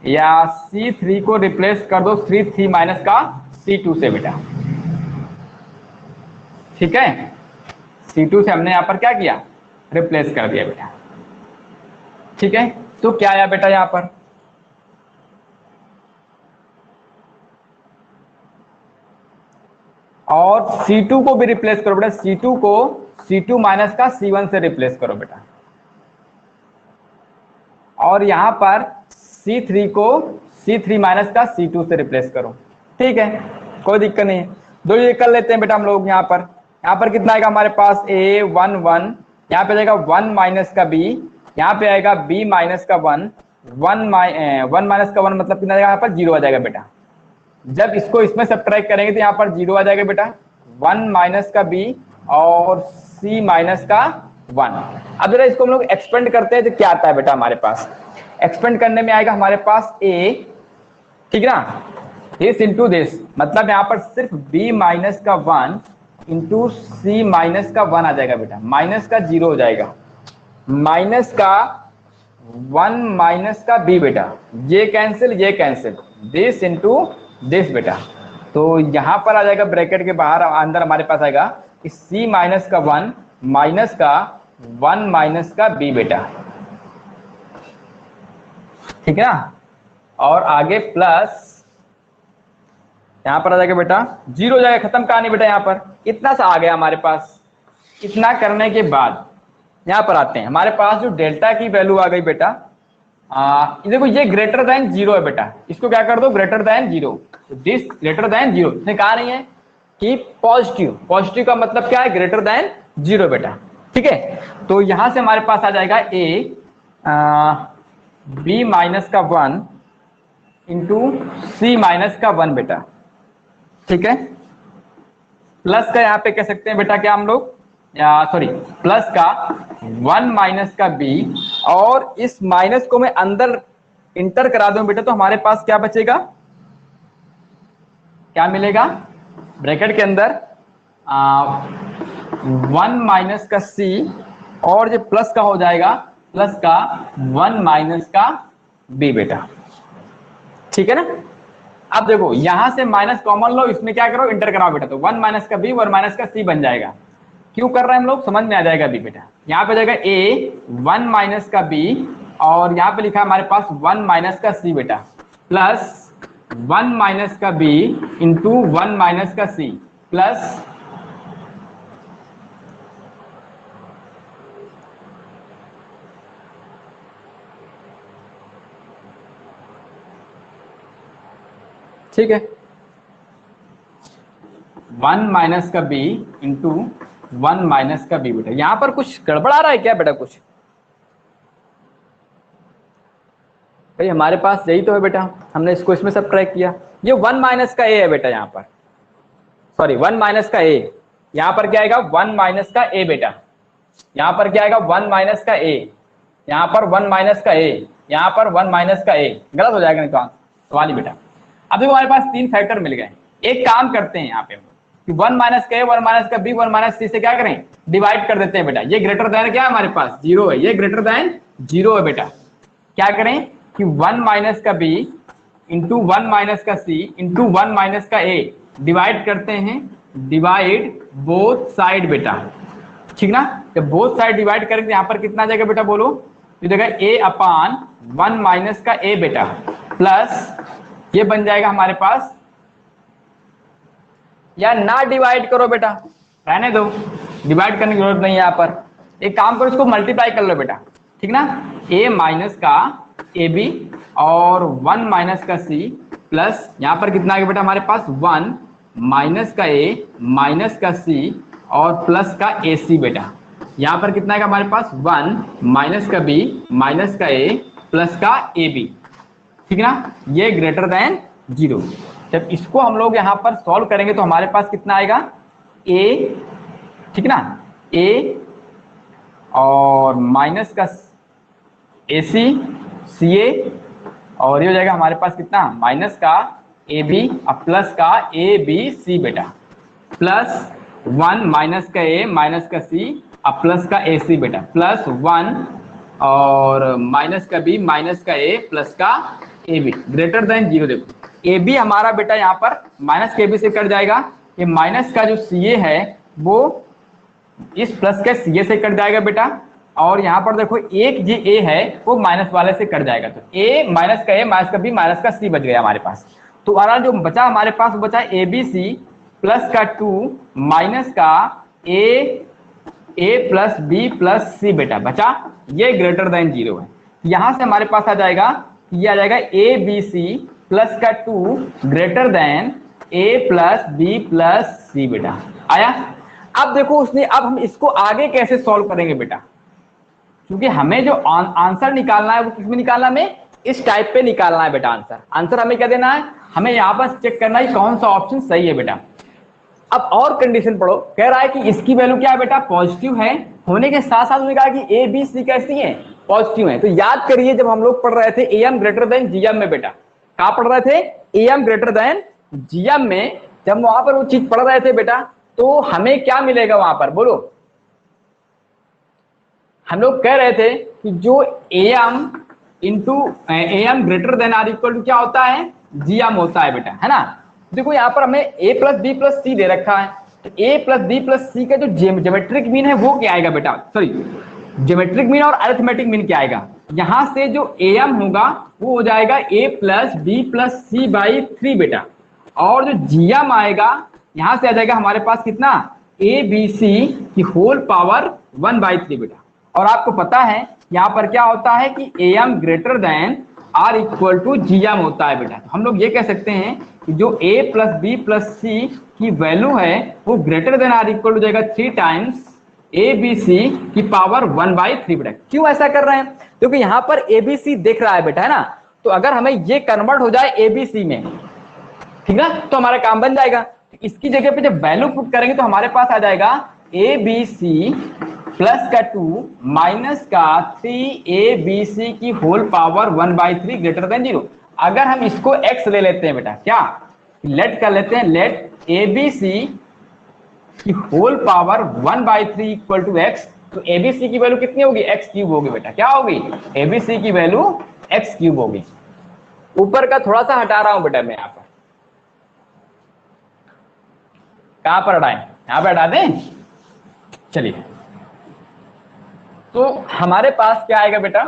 या C3 को रिप्लेस कर दो C3 माइनस का C2 से बेटा, ठीक है। C2 से हमने यहाँ पर क्या किया, रिप्लेस कर दिया बेटा, ठीक है। तो क्या आया बेटा यहाँ पर, और C2 को भी रिप्लेस करो बेटा, C2 को C2 माइनस का C1 से रिप्लेस करो बेटा, और यहां पर C3 को C3 माइनस का C2 से रिप्लेस करो, ठीक है, कोई दिक्कत नहीं है। दो ये कर लेते हैं बेटा हम लोग। यहाँ पर कितना आएगा हमारे पास, A11, यहाँ पे आएगा 1 माइनस का B, यहाँ पे आएगा B माइनस का 1 माइनस का 1 मतलब कितना आएगा, यहाँ पर 0 आ जाएगा बेटा। जब इसको इसमें सब्ट्रैक्ट करेंगे तो यहाँ पर 0 आ जाएगा बेटा, 1 माइनस का B और C माइनस का 1। अब जरा इसको हम लोग एक्सपेंड करते हैं तो क्या आता है बेटा हमारे पास, एक्सपेंड करने में आएगा हमारे पास A, ठीक है ना, दिस इंटू दिस, मतलब यहाँ पर सिर्फ B माइनस का 1 इंटू C माइनस का 1 आ जाएगा बेटा, माइनस का 0 हो जाएगा, माइनस का 1 माइनस का B बेटा, ये कैंसिल, दिस इंटू दिस बेटा। तो यहां पर आ जाएगा ब्रैकेट के बाहर, अंदर हमारे पास आएगा कि C माइनस का 1 माइनस का 1 माइनस का B बेटा, ठीक है ना। और आगे प्लस यहां पर आ जाएगा बेटा 0 हो जाएगा, खत्म कहानी बेटा। यहाँ पर इतना सा आ गया हमारे पास। इतना करने के बाद यहाँ पर आते हैं, हमारे पास जो डेल्टा की वैल्यू आ गई बेटा, देखो ये ग्रेटर देन 0 है बेटा, इसको क्या कर दो, greater than 0, this greater than 0। इसने कहा नहीं है कि पॉजिटिव का मतलब क्या है, ग्रेटर देन 0 बेटा, ठीक है। तो यहां से हमारे पास आ जाएगा B माइनस का 1 इंटू C माइनस का 1 बेटा, ठीक है। प्लस का यहाँ पे कह सकते हैं बेटा क्या हम लोग, सॉरी प्लस का 1 माइनस का b, और इस माइनस को मैं अंदर इंटर करा दूं बेटा तो हमारे पास क्या बचेगा, क्या मिलेगा ब्रैकेट के अंदर 1 माइनस का c, और जो प्लस का हो जाएगा प्लस का 1 माइनस का b बेटा, ठीक है ना। अब देखो यहां से माइनस कॉमन लो, इसमें क्या करो इंटर कराओ बेटा, तो 1 माइनस का b 1 माइनस का c बन जाएगा। क्यों कर रहे हैं हम लोग, समझ में आ जाएगा अभी बेटा। यहाँ पे जाएगा a 1 माइनस का b, और यहाँ पे लिखा है हमारे पास 1 माइनस का c बेटा, प्लस 1 माइनस का b इंटू 1 माइनस का c, प्लस ठीक है 1 माइनस का b इंटू 1 माइनस का b बेटा। यहां पर कुछ गड़बड़ आ रहा है क्या बेटा, कुछ भाई हमारे पास यही तो है बेटा, हमने इसको इसमें सब ट्रैक किया। ये 1 माइनस का a है बेटा, यहाँ पर सॉरी 1 माइनस का a, यहाँ पर क्या आएगा 1 माइनस का a बेटा, यहाँ पर क्या आएगा 1 माइनस का a, यहाँ पर 1 माइनस का a, यहाँ पर 1 माइनस का a, गलत हो जाएगा नहीं तो सवाल ही बेटा। अब देखो हमारे पास 3 फैक्टर मिल गए, एक काम करते हैं यहाँ पे कि 1 माइनस का a 1 माइनस का b 1 माइनस c से क्या करें डिवाइड कर देते हैं बेटा। ये ग्रेटर देन क्या है हमारे पास 0 है, ये ग्रेटर देन 0 है बेटा। क्या करें कि 1 माइनस का b इंटू 1 माइनस का c इंटू 1 माइनस का a डिवाइड करते हैं, डिवाइड बोथ साइड बेटा, ठीक ना। जब बोथ साइड डिवाइड करेंगे यहाँ पर कितना आ जाएगा बेटा बोलो, तो देखा a अपान 1 माइनस का a बेटा, प्लस ये बन जाएगा हमारे पास, या ना डिवाइड करो बेटा, रहने दो, डिवाइड करने की जरूरत नहीं है यहाँ पर। एक काम करो इसको मल्टीप्लाई कर लो बेटा, ठीक ना। a माइनस का ab और 1 माइनस का c, प्लस यहाँ पर कितना आ गया बेटा हमारे पास 1 माइनस का a माइनस का c और प्लस का ac बेटा। यहाँ पर कितना आएगा हमारे पास 1 माइनस का b माइनस का a प्लस का ab, ठीक ना। ये ग्रेटर देन 0। जब इसको हम लोग यहाँ पर सॉल्व करेंगे तो हमारे पास कितना आएगा a, ठीक ना, a और माइनस का ac ca, और ये हो जाएगा हमारे पास कितना माइनस का ab और प्लस का abc बेटा, प्लस 1 माइनस का a माइनस का c और प्लस का ac बेटा, प्लस 1 और माइनस का b माइनस का a प्लस का ab, ग्रेटर देन 0। देखो ab हमारा बेटा यहाँ पर माइनस के b से कट जाएगा, ये माइनस का जो ca है वो इस प्लस के ca से कट जाएगा बेटा, और यहाँ पर देखो एक जी a है वो माइनस वाले से कट जाएगा, तो a माइनस का a माइनस का b माइनस का c बच गया हमारे पास। तो और जो बचा हमारे पास वो बचा abc प्लस का 2 माइनस का a plus b plus c बेटा बचा, ये ग्रेटर देन 0 है। यहां से हमारे पास आ जाएगा, ये आ जाएगा abc प्लस का 2 greater than a plus b plus c बेटा आया। अब देखो उसने, अब हम इसको आगे कैसे सॉल्व करेंगे बेटा, क्योंकि हमें जो आंसर निकालना है वो किसमें निकालना है, हमें इस टाइप पे निकालना है बेटा। आंसर हमें क्या देना है, हमें यहाँ पर चेक करना है कौन सा ऑप्शन सही है बेटा। अब और कंडीशन पढ़ो, कह रहा है कि इसकी वैल्यू क्या है बेटा पॉजिटिव है, होने के साथ साथ उन्होंने कहा कि ए बी सी कैसी है पॉजिटिव है। तो याद करिए जब हम लोग पढ़ रहे थे एम ग्रेटर देन जीएम में बेटा, कहा पढ़ रहे थे एम ग्रेटर देन जीएम में, जब वहां पर वो चीज पढ़ रहे थे बेटा तो हमें क्या मिलेगा वहां पर बोलो। हम लोग कह रहे थे कि जो m into m greater than r equal to क्या होता है जीएम होता है बेटा, है ना। देखो यहाँ पर हमें a प्लस बी प्लस सी दे रखा है, तो a प्लस बी प्लस सी का जो ज्योमेट्रिक मीन है वो क्या आएगा बेटा, सॉरी ज्योमेट्रिक मीन और अरिथमेटिक मीन क्या आएगा, यहाँ से जो am होगा वो हो जाएगा a plus B plus c by 3 बेटा, और जो gm आएगा यहाँ से आ जाएगा हमारे पास कितना a b c की होल पावर 1/3 बेटा। और आपको पता है यहाँ पर क्या होता है कि am greater than r equal to GM होता है बेटा। तो हम लोग ये कह सकते हैं कि जो a plus B plus c की वैल्यू है वो greater than r equal to जाएगा 3 टाइम्स ए बी सी की पावर 1/3 बेटा। क्यों ऐसा कर रहे हैं, क्योंकि यहाँ पर ए बी सी दिख रहा है बेटा, है ना। तो अगर हमें ये कन्वर्ट हो जाए ए बी सी में, ठीक ना, तो हमारा काम बन जाएगा। इसकी जगह पे जब वैल्यू पुट करेंगे तो हमारे पास आ जाएगा ए बी सी प्लस का 2 माइनस का 3 ABC की होल पावर 1/3 ग्रेटर देन 0। अगर हम इसको x ले लेते हैं बेटा, क्या लेट कर लेते हैं, लेट ए बी सी की whole power 1/3 equal to x, तो एबीसी की वैल्यू कितनी होगी, एक्स क्यूब होगी बेटा। क्या होगी, एबीसी की वैल्यू एक्स क्यूब होगी। ऊपर का थोड़ा सा हटा रहा हूं बेटा मैं, यहां पर कहां पर हटाएं, यहां पर हटा दें। चलिए, तो हमारे पास क्या आएगा बेटा,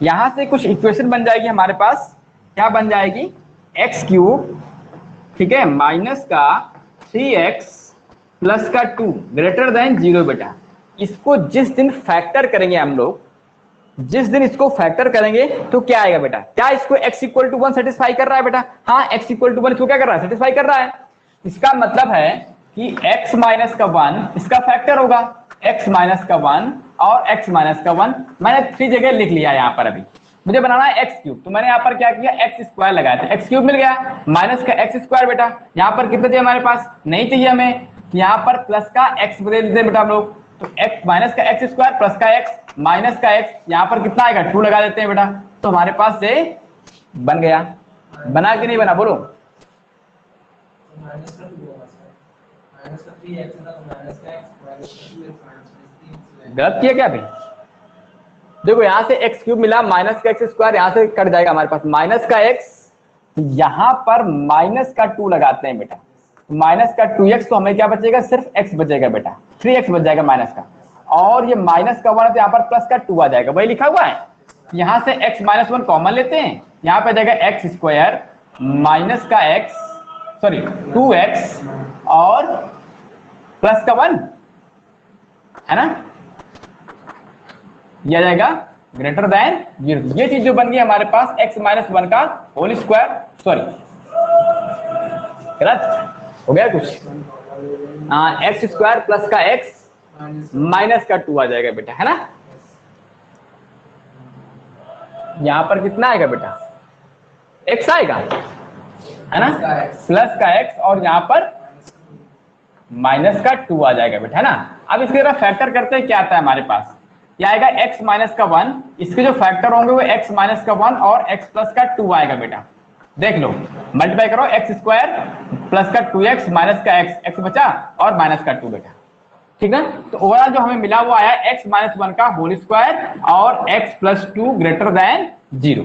यहां से कुछ इक्वेशन बन जाएगी हमारे पास। क्या बन जाएगी, एक्स क्यूब, ठीक है, माइनस का 3x प्लस का 2 ग्रेटर देन 0 बेटा। इसको जिस दिन फैक्टर करेंगे हम लोग, जिस दिन इसको फैक्टर करेंगे तो क्या आएगा बेटा, क्या इसको x इक्वल टू 1 सेटिस्फाई कर रहा है बेटा, हाँ x इक्वल टू 1 इसको क्या कर रहा है, सेटिस्फाई कर रहा है। इसका मतलब है कि x माइनस का 1 इसका फैक्टर होगा, x माइनस का 1 और x माइनस का 1 मैंने 3 जगह लिख लिया यहाँ पर। अभी मुझे बनाना है एक्स क्यूब, तो मैंने यहाँ पर क्या किया, एक्स स्क्वायर लगाया था, एक्स क्यूब मिल गया, माइनस का एक्स स्क्वायर बेटा। यहाँ पर कितना चाहिए हमारे पास, नहीं चाहिए हमें, यहाँ पर प्लस का एक्स बदल देते बेटा हम लोग, तो एक्स माइनस का एक्स स्क्वायर प्लस का एक्स माइनस का एक्स, यहाँ पर कितना आएगा 2 लगा देते हैं बेटा। तो हमारे पास से बन गया, बना कि नहीं बना, बोलो। गलत किया क्या भाई, देखो यहां से एक्स क्यूब मिला, माइनस का एक्स स्क्वायर यहां से कट जाएगा हमारे पास, माइनस का एक्स, यहां पर माइनस का 2 लगाते हैं बेटा, माइनस का 2x, तो हमें क्या बचेगा, सिर्फ x बचेगा बेटा, 3x बच जाएगा माइनस का, और ये माइनस का 1 तो यहाँ पर प्लस का 2 आ जाएगा, वही लिखा हुआ है। यहां से x माइनस 1 कॉमन लेते हैं, यहाँ पे जाएगा एक्स स्क्वायर माइनस का x, सॉरी 2x और प्लस का 1 है ना, यह जाएगा ग्रेटर देन 0। ये चीज जो बन गई हमारे पास x माइनस 1 का होल स्क्वायर, सॉरी गलत हो गया कुछ, एक्स स्क्वायर प्लस का x माइनस का 2 आ जाएगा बेटा, है ना। यहां पर कितना आएगा बेटा, x आएगा, है ना, प्लस का x और यहां पर माइनस का 2 आ जाएगा बेटा, है ना। अब इसके तरह फैक्टर करते हैं, क्या आता है हमारे पास, यह आएगा x माइनस का 1, इसके जो फैक्टर होंगे वो x माइनस का 1 और x प्लस का 2 आएगा बेटा। देख लो, मल्टीप्लाई करो, एक्स स्क्वायर प्लस का 2x माइनस का x बचा और माइनस का 2 बेटा, ठीक है। तो ओवरऑल जो हमें मिला वो आया x माइनस 1 का होल स्क्वायर और x प्लस 2 ग्रेटर देन 0,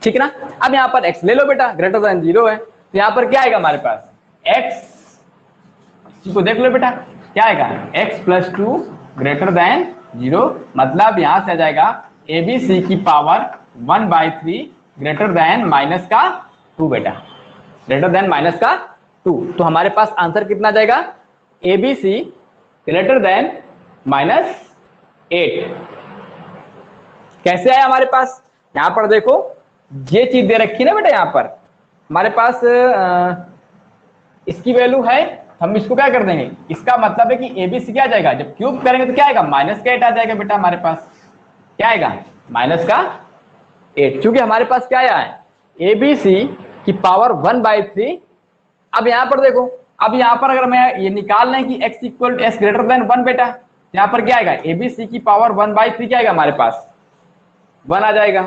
ठीक है ना। अब यहाँ पर x ले लो बेटा, ग्रेटर देन 0 है, तो यहाँ पर क्या आएगा हमारे पास, x को देख लो बेटा, क्या आएगा, x प्लस 2 ग्रेटर देन 0, मतलब यहां से आ जाएगा एबीसी की पावर 1/3 ग्रेटर देन माइनस का 2 बेटा, ग्रेटर देन माइनस का 2। तो हमारे पास आंसर कितना जाएगा, एबीसी ग्रेटर देन -8। कैसे आया हमारे पास, यहां पर देखो ये चीज दे रखी है ना बेटा, यहां पर हमारे पास इसकी वैल्यू है, हम इसको क्या कर देंगे, इसका मतलब है कि एबीसी क्या आ जाएगा, जब क्यूब करेंगे तो क्या आएगा, माइनस का 8 आ जाएगा बेटा हमारे पास, क्या आएगा, माइनस का 8, क्योंकि हमारे पास क्या आया है, एबीसी की पावर 1/3। अब यहां पर देखो, अब यहां पर अगर मैं ये निकाल लें कि x equal s greater than 1 बेटा, यहां पर क्या आएगा, एबीसी की पावर 1/3 क्या आएगा हमारे पास, 1 आ जाएगा,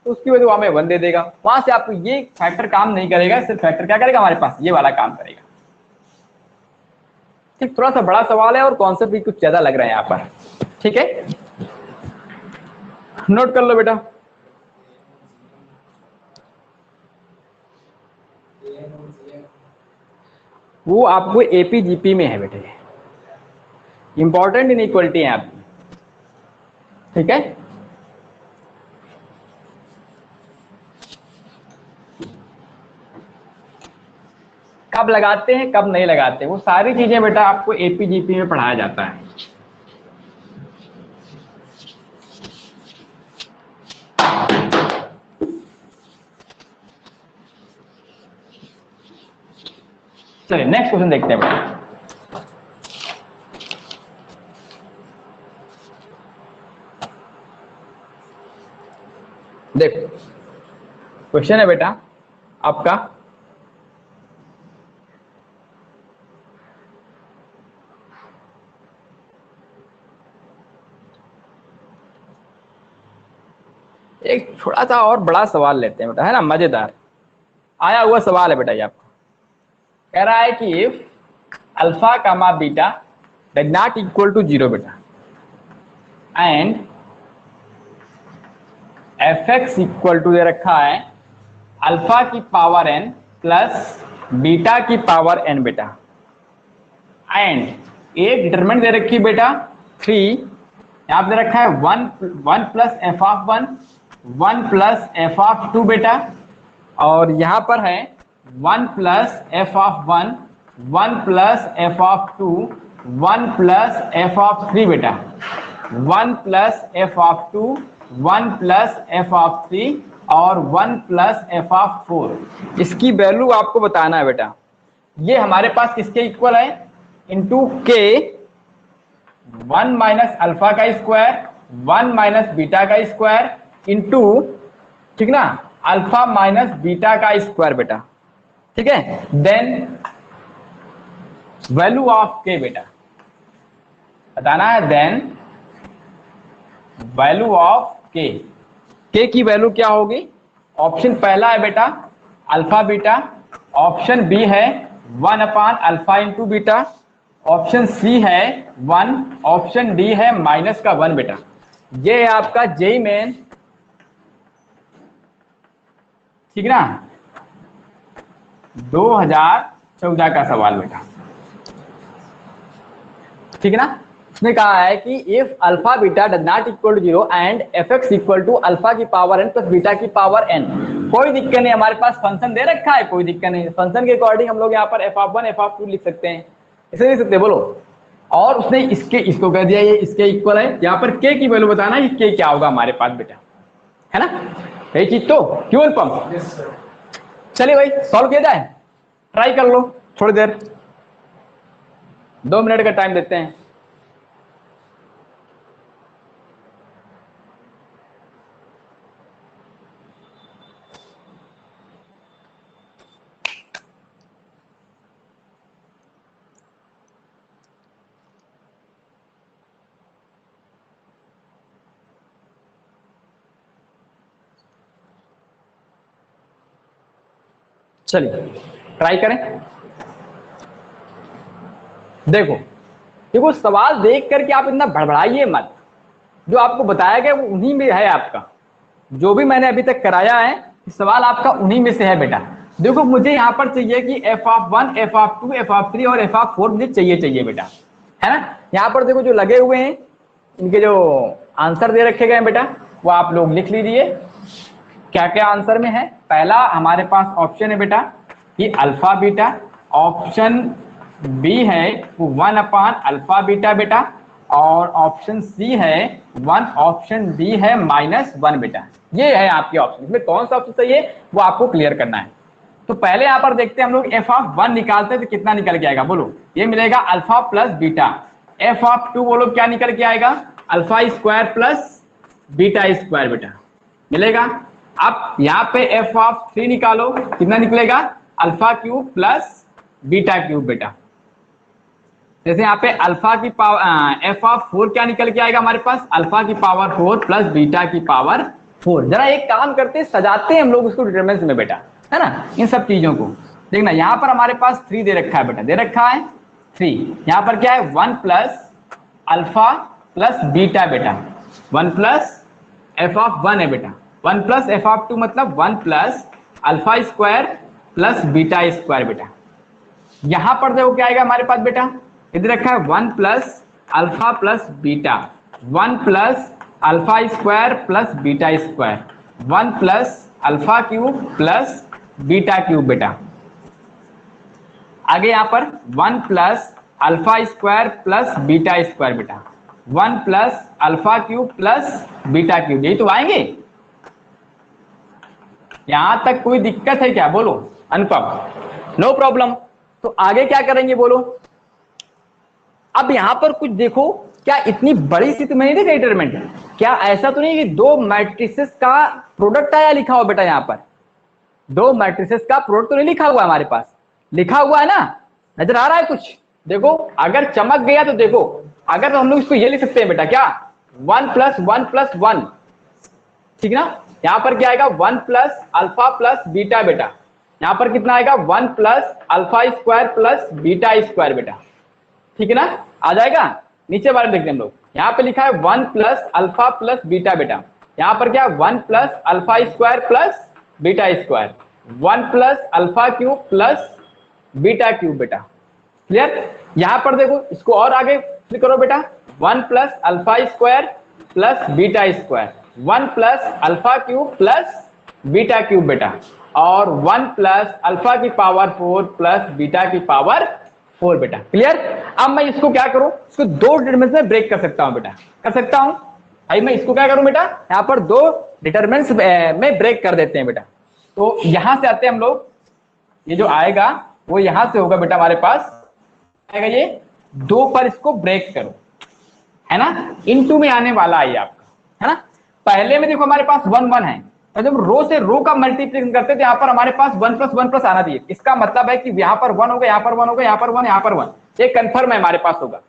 तो उसकी वजह हमें 1 दे देगा। वहां से आपको ये फैक्टर काम नहीं करेगा, सिर्फ फैक्टर क्या करेगा हमारे पास, ये वाला काम करेगा। ठीक, थोड़ा सा बड़ा सवाल है और कॉन्सेप्ट भी कुछ ज्यादा लग रहा है यहाँ पर, ठीक है, नोट कर लो बेटा। वो आपको एपीजीपी में है बेटे, इंपॉर्टेंट इनइक्वालिटी है आपकी, ठीक है। कब लगाते हैं कब नहीं लगाते, वो सारी चीजें बेटा आपको एपीजीपी में पढ़ाया जाता है। चलिए नेक्स्ट क्वेश्चन देखते हैं बेटा। देखो क्वेश्चन है बेटा आपका, एक थोड़ा सा और बड़ा सवाल लेते हैं बेटा, है ना, मजेदार आया हुआ सवाल है बेटा ये आपको। कह रहा है कि if alpha comma beta does not equal to 0 बेटा and F x equal to दे रखा है अल्फा की पावर n प्लस बीटा की पावर n बेटा, एंड एक डिटरमिनेंट दे रखी बेटा 3, यहां पे दे रखा है 1 plus F of 1 plus F of 2 बेटा, और यहां पर है 1 plus F of 1 plus F of 2 1 plus F of 3 बेटा, 1 plus F of 2 1 plus F of 3 और 1 प्लस एफ ऑफ 4। इसकी वैल्यू आपको बताना है बेटा। ये हमारे पास किसके इक्वल है, इंटू के 1 माइनस अल्फा का स्क्वायर 1 माइनस बीटा का स्क्वायर इंटू, ठीक ना, अल्फा माइनस बीटा का स्क्वायर बेटा, ठीक है। देन वैल्यू ऑफ के बेटा बताना है, देन वैल्यू ऑफ के की वैल्यू क्या होगी। ऑप्शन पहला है बेटा अल्फा बीटा, ऑप्शन बी है 1 upon alpha into beta, option c है 1, ऑप्शन डी है माइनस का 1 बेटा। ये है आपका जेई मेन, ठीक ना, 2014 का सवाल बेटा, ठीक है ना। उसने कहा है कि if alpha beta does not equal to 0 and F x equal to alpha की पावर n प्लस बीटा की पावर n। कोई दिक्कत नहीं, हमारे पास फंक्शन दे रखा है, कोई दिक्कत नहीं, फंक्शन के अकॉर्डिंग हम लोग यहाँ पर एफ ऑफ 1 एफ ऑफ 2 लिख सकते हैं, इसे लिख सकते हैं बोलो। और उसने इसको कह दिया ये इसके इक्वल है, यहाँ पर के की वैल्यू बताना है, के क्या होगा हमारे पास बेटा, है ना, यही चीज तो क्यों अनुपम। चलिए भाई सॉल्व किया जाए, ट्राई कर लो थोड़ी देर, 2 मिनट का टाइम देते हैं। चलिए ट्राई करें। देखो देखो सवाल देख करके आप इतना भड़बड़ाइए मत, जो आपको बताया गया वो उन्हीं में है आपका, जो भी मैंने अभी तक कराया है सवाल आपका उन्हीं में से है बेटा। देखो मुझे यहाँ पर चाहिए कि F of 1 F of 2 F of 3 और एफ ऑफ 4 मुझे चाहिए बेटा, है ना। यहाँ पर देखो जो लगे हुए हैं इनके जो आंसर दे रखे गए बेटा वो आप लोग लिख लीजिए, क्या क्या आंसर में है। पहला हमारे पास ऑप्शन है बेटा कि अल्फा बीटा, ऑप्शन बी है 1 अपान अल्फा बीटा बेटा, और ऑप्शन सी है 1, ऑप्शन डी है -1 बेटा। ये है आपके ऑप्शन, इसमें कौन सा ऑप्शन सही है वो आपको क्लियर करना है। तो पहले यहाँ पर देखते हैं हम लोग एफ ऑफ 1 निकालते हैं तो कितना निकल के आएगा बोलो, ये मिलेगा alpha plus beta. F of 2 बोलो क्या निकल के आएगा, alpha square plus beta square बेटा मिलेगा। अब यहाँ पे एफ ऑफ 3 निकालो, कितना निकलेगा, alpha cube plus beta cube बेटा। जैसे यहाँ पे अल्फा की पावर एफ ऑफ 4 क्या निकल के आएगा हमारे पास, अल्फा की पावर 4 प्लस बीटा की पावर 4। जरा एक काम करते हैं, सजाते हैं हम लोग उसको डिटरमिनेंट्स में बेटा, है ना, इन सब चीजों को देखना। यहाँ पर हमारे पास 3 दे रखा है बेटा, दे रखा है 3, यहाँ पर क्या है 1 प्लस अल्फा प्लस बीटा बेटा, 1 प्लस एफ ऑफ 1 है बेटा, 1 प्लस एफ ऑफ 2 मतलब 1 plus alpha square plus beta square बेटा। यहां पर देखो क्या आएगा हमारे पास बेटा, इधर रखा है 1 plus alpha plus beta, 1 plus alpha square plus beta square, 1 plus alpha cube plus beta cube बेटा। आगे यहां पर 1 plus alpha square plus beta square बेटा, 1 plus alpha cube plus beta cube. यही तो आएंगे, यहां तक कोई दिक्कत है क्या बोलो अनुपम, नो प्रॉब्लम। तो आगे क्या करेंगे बोलो। अब यहां पर कुछ देखो, क्या इतनी बड़ी सी तो नहीं देखा डिटरमिनेंट, क्या ऐसा तो नहीं कि दो मैट्रिसेस का प्रोडक्ट आया लिखा हो बेटा? यहाँ पर दो मैट्रिसेस का प्रोडक्ट तो नहीं लिखा हुआ हमारे पास, लिखा हुआ है ना, नजर आ रहा है कुछ? देखो अगर चमक गया तो देखो, अगर तो हम लोग इसको ये लिख सकते हैं बेटा, क्या 1+1+1, ठीक ना? यहाँ पर क्या आएगा 1+α+β बेटा, यहाँ पर कितना आएगा 1+α² + β² बेटा, ठीक है ना? आ जाएगा। नीचे बारे में देखते हैं हम लोग, यहाँ पे लिखा है 1+α+β बेटा, यहाँ पर क्या 1+α² + β², 1+α³ + β³ बेटा, क्लियर? यहाँ पर देखो, इसको और आगे फिर करो बेटा, 1+α² + β², 1+α³ + β³ बेटा, और 1+α⁴ + β⁴ बेटा, क्लियर? अब मैं इसको क्या करूं, इसको दो डिटरमिनेंट्स में ब्रेक कर सकता हूं बेटा, कर सकता हूं भाई। मैं इसको क्या करूं बेटा, यहाँ पर दो डिटरमिनेंट्स में ब्रेक कर देते हैं बेटा। तो यहां से आते हैं हम लोग, ये जो आएगा वो यहां से होगा बेटा, हमारे पास आएगा ये 2 पर, इसको ब्रेक करो, है ना? इनटू में आने वाला है आपका, है ना? पहले में देखो हमारे पास 1 1 है, तो जब रो से रो का मल्टीप्लिकेशन करते थे, यहाँ पर हमारे पास 1+1+ आना चाहिए। इसका मतलब है कि यहाँ पर 1 होगा, यहाँ पर 1 होगा, यहाँ पर 1, यहाँ पर 1, ये कंफर्म है हमारे पास होगा।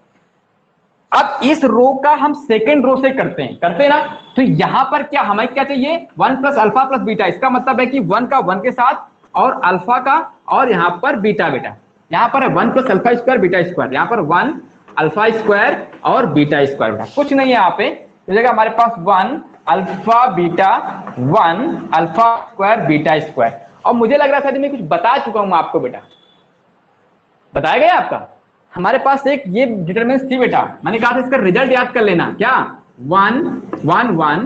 अब इस रो का हम सेकेंड रो से करते हैं ना, तो यहाँ पर क्या हमें क्या चाहिए, 1+α+β। इसका मतलब है कि 1 का 1 के साथ और अल्फा का और यहाँ पर बीटा बेटा, यहाँ पर है 1+α² β², यहाँ पर 1α² और β² बेटा, कुछ नहीं है यहाँ पे, तो जगह हमारे पास 1α2 β²। और मुझे लग रहा था मैं कुछ बता चुका हूं आपको बेटा, बताया गया आपका? हमारे पास एक ये डिटरमिनेंट थी बेटा, मैंने कहा था इसका रिजल्ट याद कर लेना, क्या 1 1 1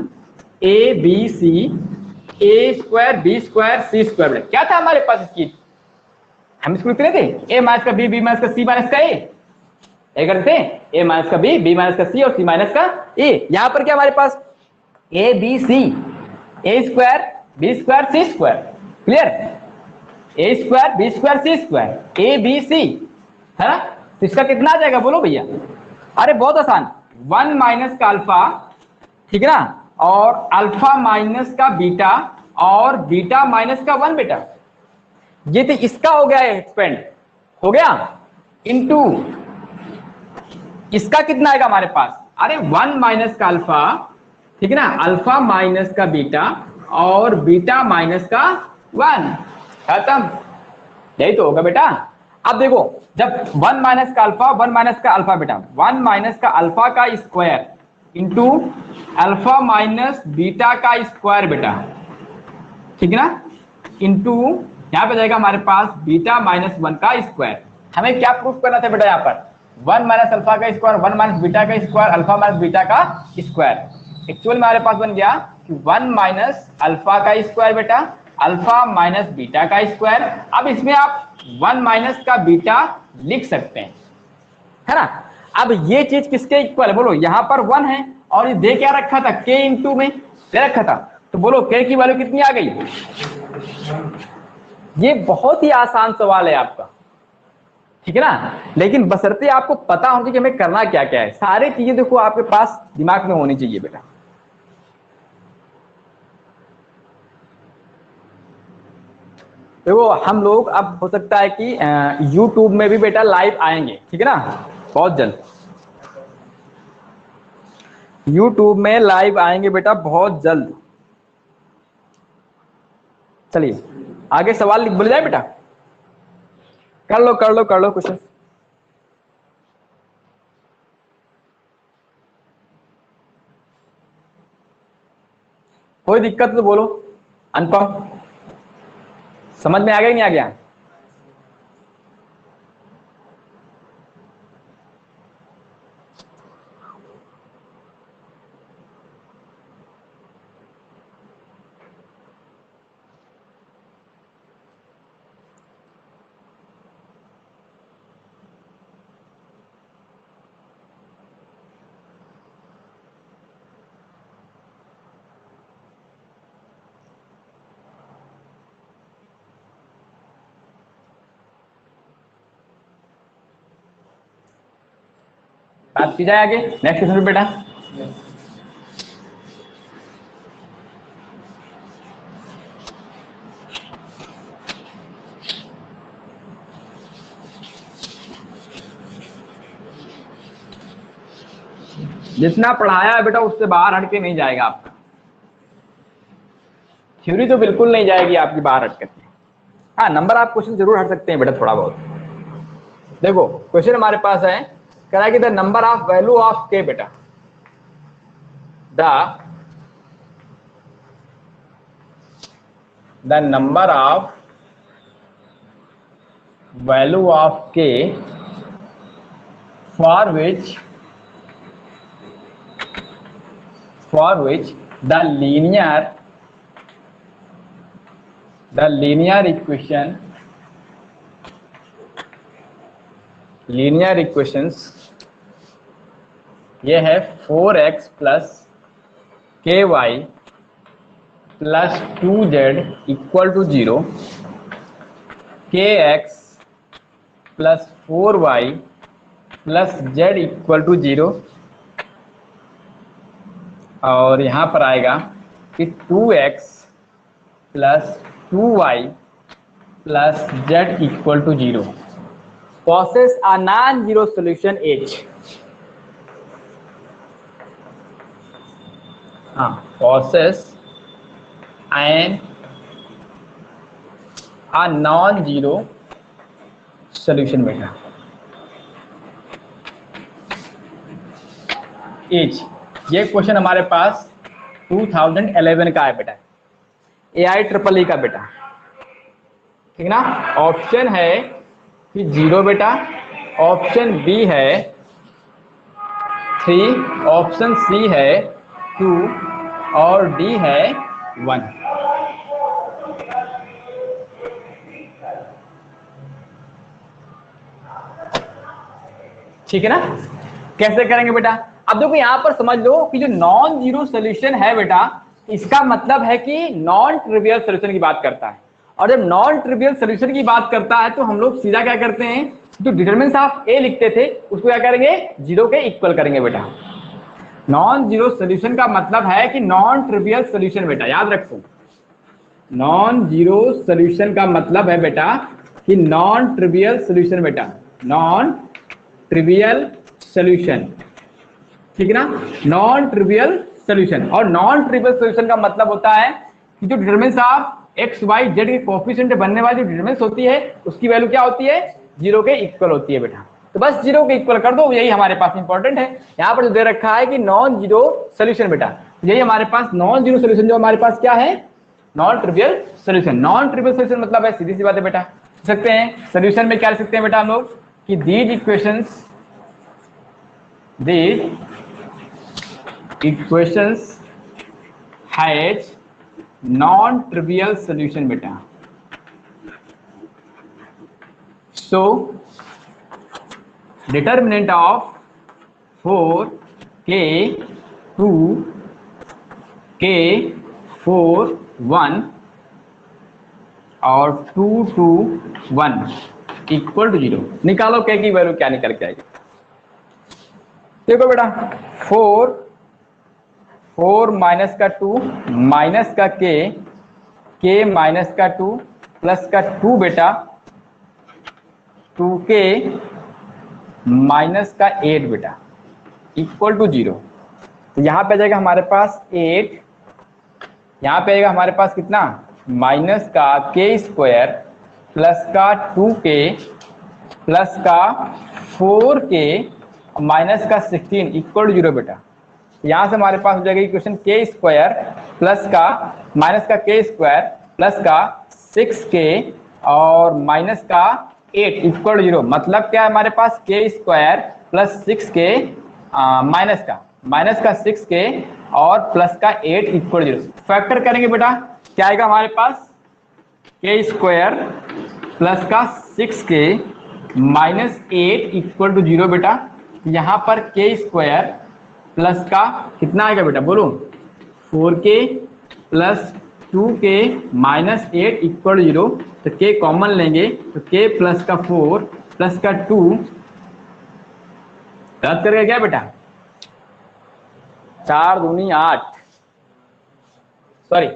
ABC A² B² C² बेटा, क्या था हमारे पास इसकी? हम इसको लिखते थे A - का B, B - का C - का A करते A - का B, B - का C और C - का A। यहां पर क्या हमारे पास ABC A² B² C², clear? A² B² C², ABC, है ना? तो इसका कितना आ जाएगा बोलो भैया? अरे बहुत आसान, 1 - का अल्फा, ठीक है ना, और अल्फा माइनस का बीटा और बीटा माइनस का 1 बेटा, ये तो इसका हो गया एक्सपेंड, हो गया इनटू इसका कितना आएगा हमारे पास, अरे 1 - का अल्फा, ठीक है ना, अल्फा माइनस का बीटा और बीटा माइनस का 1, खत्म। यही तो होगा बेटा। अब देखो, जब 1 - का अल्फा, 1 - का अल्फा बेटा, 1 - का अल्फा का square into alpha minus beta का स्क्वायर बेटा, ठीक है ना, इंटू यहाँ पे जाएगा हमारे पास बीटा माइनस 1 का स्क्वायर। हमें क्या प्रूफ करना था बेटा, यहाँ पर 1 - अल्फा का स्क्वायर, 1 - बीटा का स्क्वायर, अल्फा माइनस बीटा का स्क्वायर। एक्चुअल में हमारे पास बन गया कि 1 - अल्फा का स्क्वायर बेटा, अल्फा माइनस बीटा का स्क्वायर। अब इसमें आप 1 - का बीटा लिख सकते हैं, है ना? अब ये चीज किसके इक्वल है बोलो, यहाँ पर 1 है और ये दे क्या रखा था, k इंटू में दे रखा था, तो बोलो k की वैल्यू कितनी आ गई? ये बहुत ही आसान सवाल है आपका, ठीक है ना, लेकिन बशर्ते आपको पता होना कि हमें करना क्या क्या है। सारी चीजें देखो आपके पास दिमाग में होनी चाहिए बेटा। देखो हम लोग अब हो सकता है कि YouTube में भी बेटा लाइव आएंगे, ठीक है ना, बहुत जल्द YouTube में लाइव आएंगे बेटा, बहुत जल्द। चलिए आगे सवाल बोले जाए बेटा, कर लो कर लो कर लो क्वेश्चन। कोई दिक्कत तो बोलो। अनुपम समझ में आ गया नहीं आ गया? बात की जाए आगे नेक्स्ट क्वेश्चन बेटा। जितना पढ़ाया है बेटा उससे बाहर हट के नहीं जाएगा आपका, थ्योरी तो बिल्कुल नहीं जाएगी आपकी बाहर हट करके। हाँ, नंबर आप क्वेश्चन जरूर हट सकते हैं बेटा थोड़ा बहुत। देखो क्वेश्चन हमारे पास है, कह रहा है कि the number of value of k बेटा, the number of value of k for which the linear equations ये है 4x plus ky plus 2z equal to 0, kx plus 4y plus z equal to 0, और यहां पर आएगा कि 2x plus 2y plus z equal to 0। Possess a non-zero solution H। Possess a non-zero solution बेटा H। ये question हमारे पास 2011 का है बेटा, AIEEE का बेटा, ठीक ना। ऑप्शन है कि 0 बेटा, ऑप्शन बी है 3, ऑप्शन सी है 2 और डी है 1। ठीक है ना। कैसे करेंगे बेटा, अब देखो यहां पर समझ लो कि जो नॉन जीरो सोल्यूशन है बेटा, इसका मतलब है कि नॉन ट्रिवियल सोल्यूशन की बात करता है। और जब नॉन ट्रिवियल सोल्यूशन की बात करता है तो हम लोग सीधा क्या करते हैं, जो डिटरमिनेंट ऑफ ए लिखते थे उसको क्या करेंगे, 0 के इक्वल करेंगे बेटा। नॉन जीरो सोल्यूशन का मतलब है कि नॉन ट्रिवियल सोल्यूशन बेटा, याद रखो। नॉन जीरो सोल्यूशन का मतलब है बेटा कि नॉन ट्रिवियल सोल्यूशन बेटा, नॉन ट्रिवियल सोल्यूशन, ठीक है ना, नॉन ट्रिवियल सोल्यूशन। और नॉन ट्रिवियल सोल्यूशन का मतलब होता है कि जो determinant of x y z के कोएफिशिएंट बनने वाली जो डिटरमिनेंट होती है उसकी वैल्यू क्या होती है, 0 के इक्वल होती है बेटा। तो बस 0 के इक्वल कर दो, यही हमारे पास इंपॉर्टेंट है। यहाँ पर जो दे रखा है कि नॉन जीरो सोल्यूशन बेटा, यही हमारे पास नॉन जीरो सोल्यूशन जो हमारे पास क्या है, non trivial solution. Non trivial solution मतलब है, सीधी सी बात है बेटा, सकते हैं सोल्यूशन में क्या लिख सकते हैं बेटा हम लोग कि these equations has non-trivial solution बेटा। So determinant of 4k 2 k 4 1 और 2 2 1 इक्वल टू 0। निकालो k की वैल्यू क्या निकल के आएगी। देखो बेटा 4 माइनस का 2 माइनस का k माइनस का 2 प्लस का 2 बेटा 2k माइनस का 8 बेटा इक्वल टू 0। तो यहाँ पे जाएगा हमारे पास 8, यहाँ पे आएगा हमारे पास कितना, माइनस का k स्क्वायर प्लस का 2k प्लस का 4k माइनस का 16 इक्वल टू 0 बेटा। यहाँ से हमारे पास हो जाएगा इक्वेशन k स्क्वायर प्लस का माइनस का k स्क्वायर प्लस का 6k और माइनस का 8 इक्वल टू 0। मतलब क्या है हमारे पास, k square plus 6k minus का 6k और प्लस का 8 इक्वल टू 0। फैक्टर करेंगे बेटा, क्या आएगा हमारे पास, k स्क्वायर प्लस का 6k माइनस 8 इक्वल टू 0 बेटा। यहाँ पर k स्क्वायर प्लस का कितना आएगा बेटा बोलो, 4k plus 2k minus 8 equal 0। तो k कॉमन लेंगे तो k प्लस का 4 प्लस का 2 रद्द करके क्या बेटा, 4 दूनी 8, सॉरी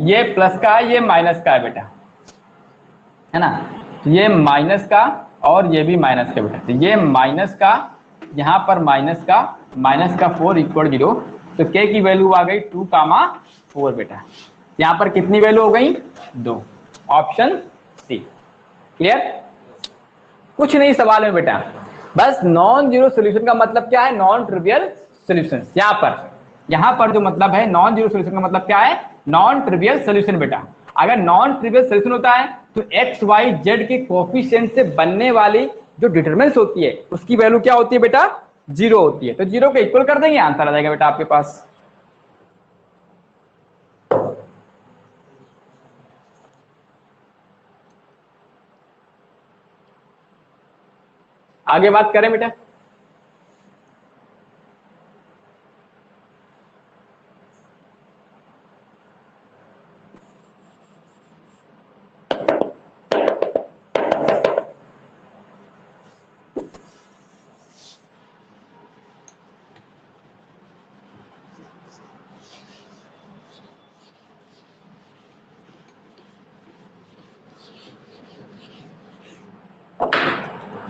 ये प्लस का है ये माइनस का है बेटा, है ना। तो ये माइनस का और ये भी माइनस का बेटा, तो ये माइनस का यहाँ पर माइनस का माइनस का 4 इक्वल 0, तो k की वैल्यू आ गई 2,4 बेटा। यहाँ पर कितनी वैल्यू हो गई? 2। Option c. क्लियर? कुछ नहीं सवाल में बेटा, बस नॉन जीरो सोल्यूशन का मतलब क्या है? Non trivial solution. यहाँ पर जो मतलब है नॉन जीरो सोल्यूशन का मतलब क्या है? नॉन ट्रिवियल सोल्यूशन बेटा। अगर नॉन ट्रिवियल सोल्यूशन होता है तो एक्स वाई जेड के कोफिशिएंट से बनने वाली जो डिटरमिनेंट्स होती है उसकी वैल्यू क्या होती है बेटा? 0 होती है। तो 0 को इक्वल कर देंगे, आंसर आ जाएगा बेटा आपके पास। आगे बात करें बेटा।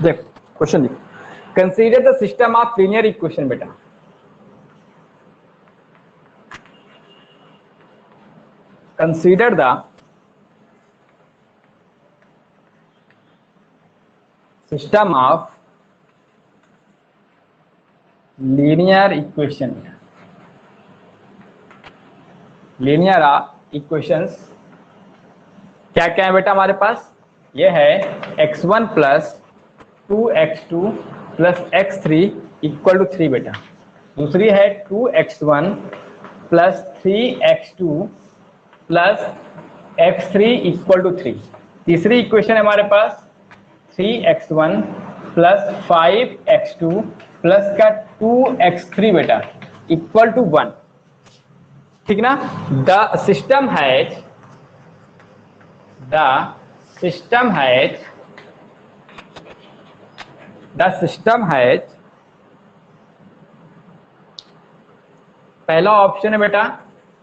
देख क्वेश्चन लिख, consider the system of linear equation बेटा। Consider the system of linear equation. Linear equations क्या क्या है बेटा हमारे पास? ये है x1 plus 2x2 plus x3 equal to 3 बेटा। दूसरी है 2x1 plus 3x2 plus x3 equal to 3। तीसरी इक्वेशन है हमारे पास 3x1 प्लस 5x2 प्लस का 2x3 बेटा इक्वल टू 1। ठीक ना? द सिस्टम हैज पहला ऑप्शन है बेटा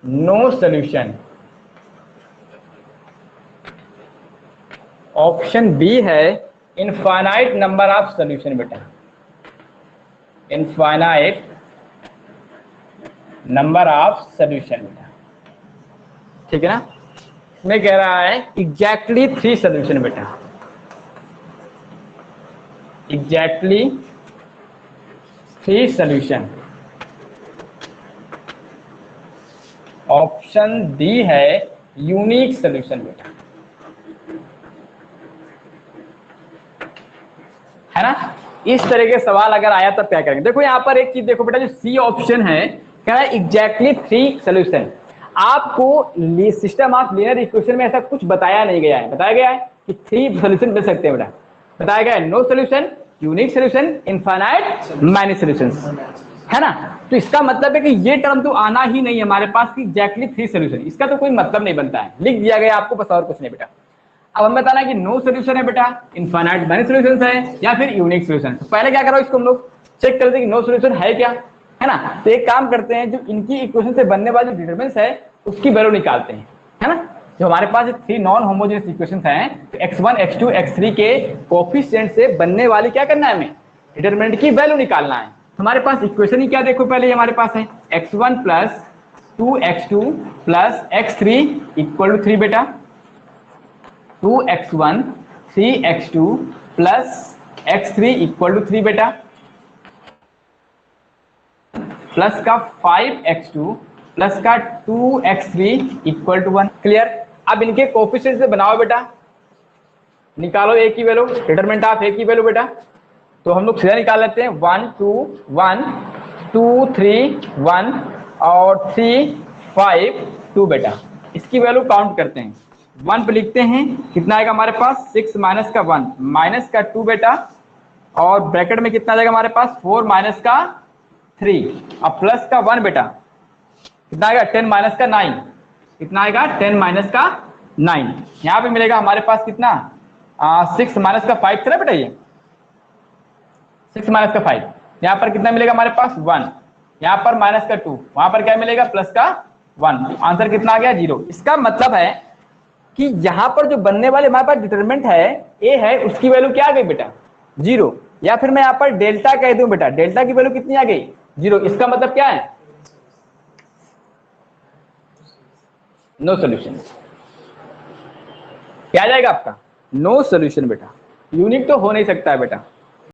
नो सॉल्यूशन। ऑप्शन बी है इनफाइनाइट नंबर ऑफ सॉल्यूशन बेटा। इनफाइनाइट नंबर ऑफ सॉल्यूशन बेटा। ठीक है ना? इसमें कह रहा है एग्जैक्टली 3 सॉल्यूशन बेटा। Exactly 3 solution. ऑप्शन डी है यूनिक सॉल्यूशन बेटा। है ना? इस तरह के सवाल अगर आया तब क्या करेंगे? देखो यहाँ पर एक चीज देखो बेटा, जो सी ऑप्शन है कह रहा है एग्जैक्टली 3 सॉल्यूशन। आपको सिस्टम ऑफ लीनियर इक्वेशन में ऐसा कुछ बताया नहीं गया है। बताया गया है कि 3 सॉल्यूशन मिल सकते हैं बेटा। बताया गया है no solution, unique solution, infinite, many solutions. है ना? तो इसका मतलब है कि ये टर्म तो आना ही नहीं है हमारे पास कि एग्जैक्टली 3 सॉल्यूशन। इसका तो कोई मतलब नहीं बनता है, लिख दिया गया आपको बस, और कुछ नहीं बेटा। अब हम बताना कि नो सॉल्यूशन है बेटा, इनफाइनाइट मैनी सॉल्यूशंस है, या फिर यूनिक सॉल्यूशन। तो पहले क्या करो, इसको हम लोग चेक करते हैं कि नो सॉल्यूशन है क्या। है ना? तो एक काम करते हैं, जो इनकी इक्वेशन से बनने वाली डिटरमिनेंट्स है उसकी वैल्यू निकालते हैं। है ना? जो हमारे पास 3 नॉन होमोजेनियस इक्वेशंस हैं, तो x1 x2 x3 के कोएफिशिएंट से बनने वाली क्या करना है, हमें डिटरमिनेंट की वैल्यू निकालना है। हमारे पास इक्वेशन ही क्या देखो पहले हमारे पास है x1 plus 2x2 plus x3 equal to 3 बेटा। 2x1 3x2 plus x3 equal to 3 बेटा, प्लस का 5x2 प्लस का 2x3 इक्वल टू 1। क्लियर? अब इनके कोएफिशिएंट से बनाओ बेटा, निकालो a की वैल्यू, डिटरमिनेंट ऑफ a की वैल्यू बेटा। तो हम लोग सीधा निकाल लेते हैं 1 2 1 2 3 1 और 3 5 2 बेटा। इसकी वैल्यू काउंट करते हैं, 1 पे लिखते हैं, कितना आएगा हमारे पास 6 माइनस का 1 माइनस का 2 बेटा, और ब्रैकेट में कितना जाएगा हमारे पास 4 माइनस का 3 और प्लस का 1 बेटा, कितना आएगा 10 माइनस का 9। कितना आएगा 10 माइनस का 9। यहाँ पे मिलेगा हमारे पास कितना 6 माइनस का 5 था बेटा, ये 6 माइनस का 5। यहाँ पर कितना मिलेगा हमारे पास 1, यहाँ पर माइनस का 2, वहां पर क्या मिलेगा प्लस का 1। आंसर कितना आ गया 0। इसका मतलब है कि यहाँ पर जो बनने वाले हमारे पास डिटरमिनेंट है a है, उसकी वैल्यू क्या आ गई बेटा 0। या फिर मैं यहाँ पर डेल्टा कह दूं बेटा, डेल्टा की वैल्यू कितनी आ गई 0। इसका मतलब क्या है? No solution. क्या आ जाएगा आपका? नो सोल्यूशन बेटा। यूनिक तो हो नहीं सकता है बेटा।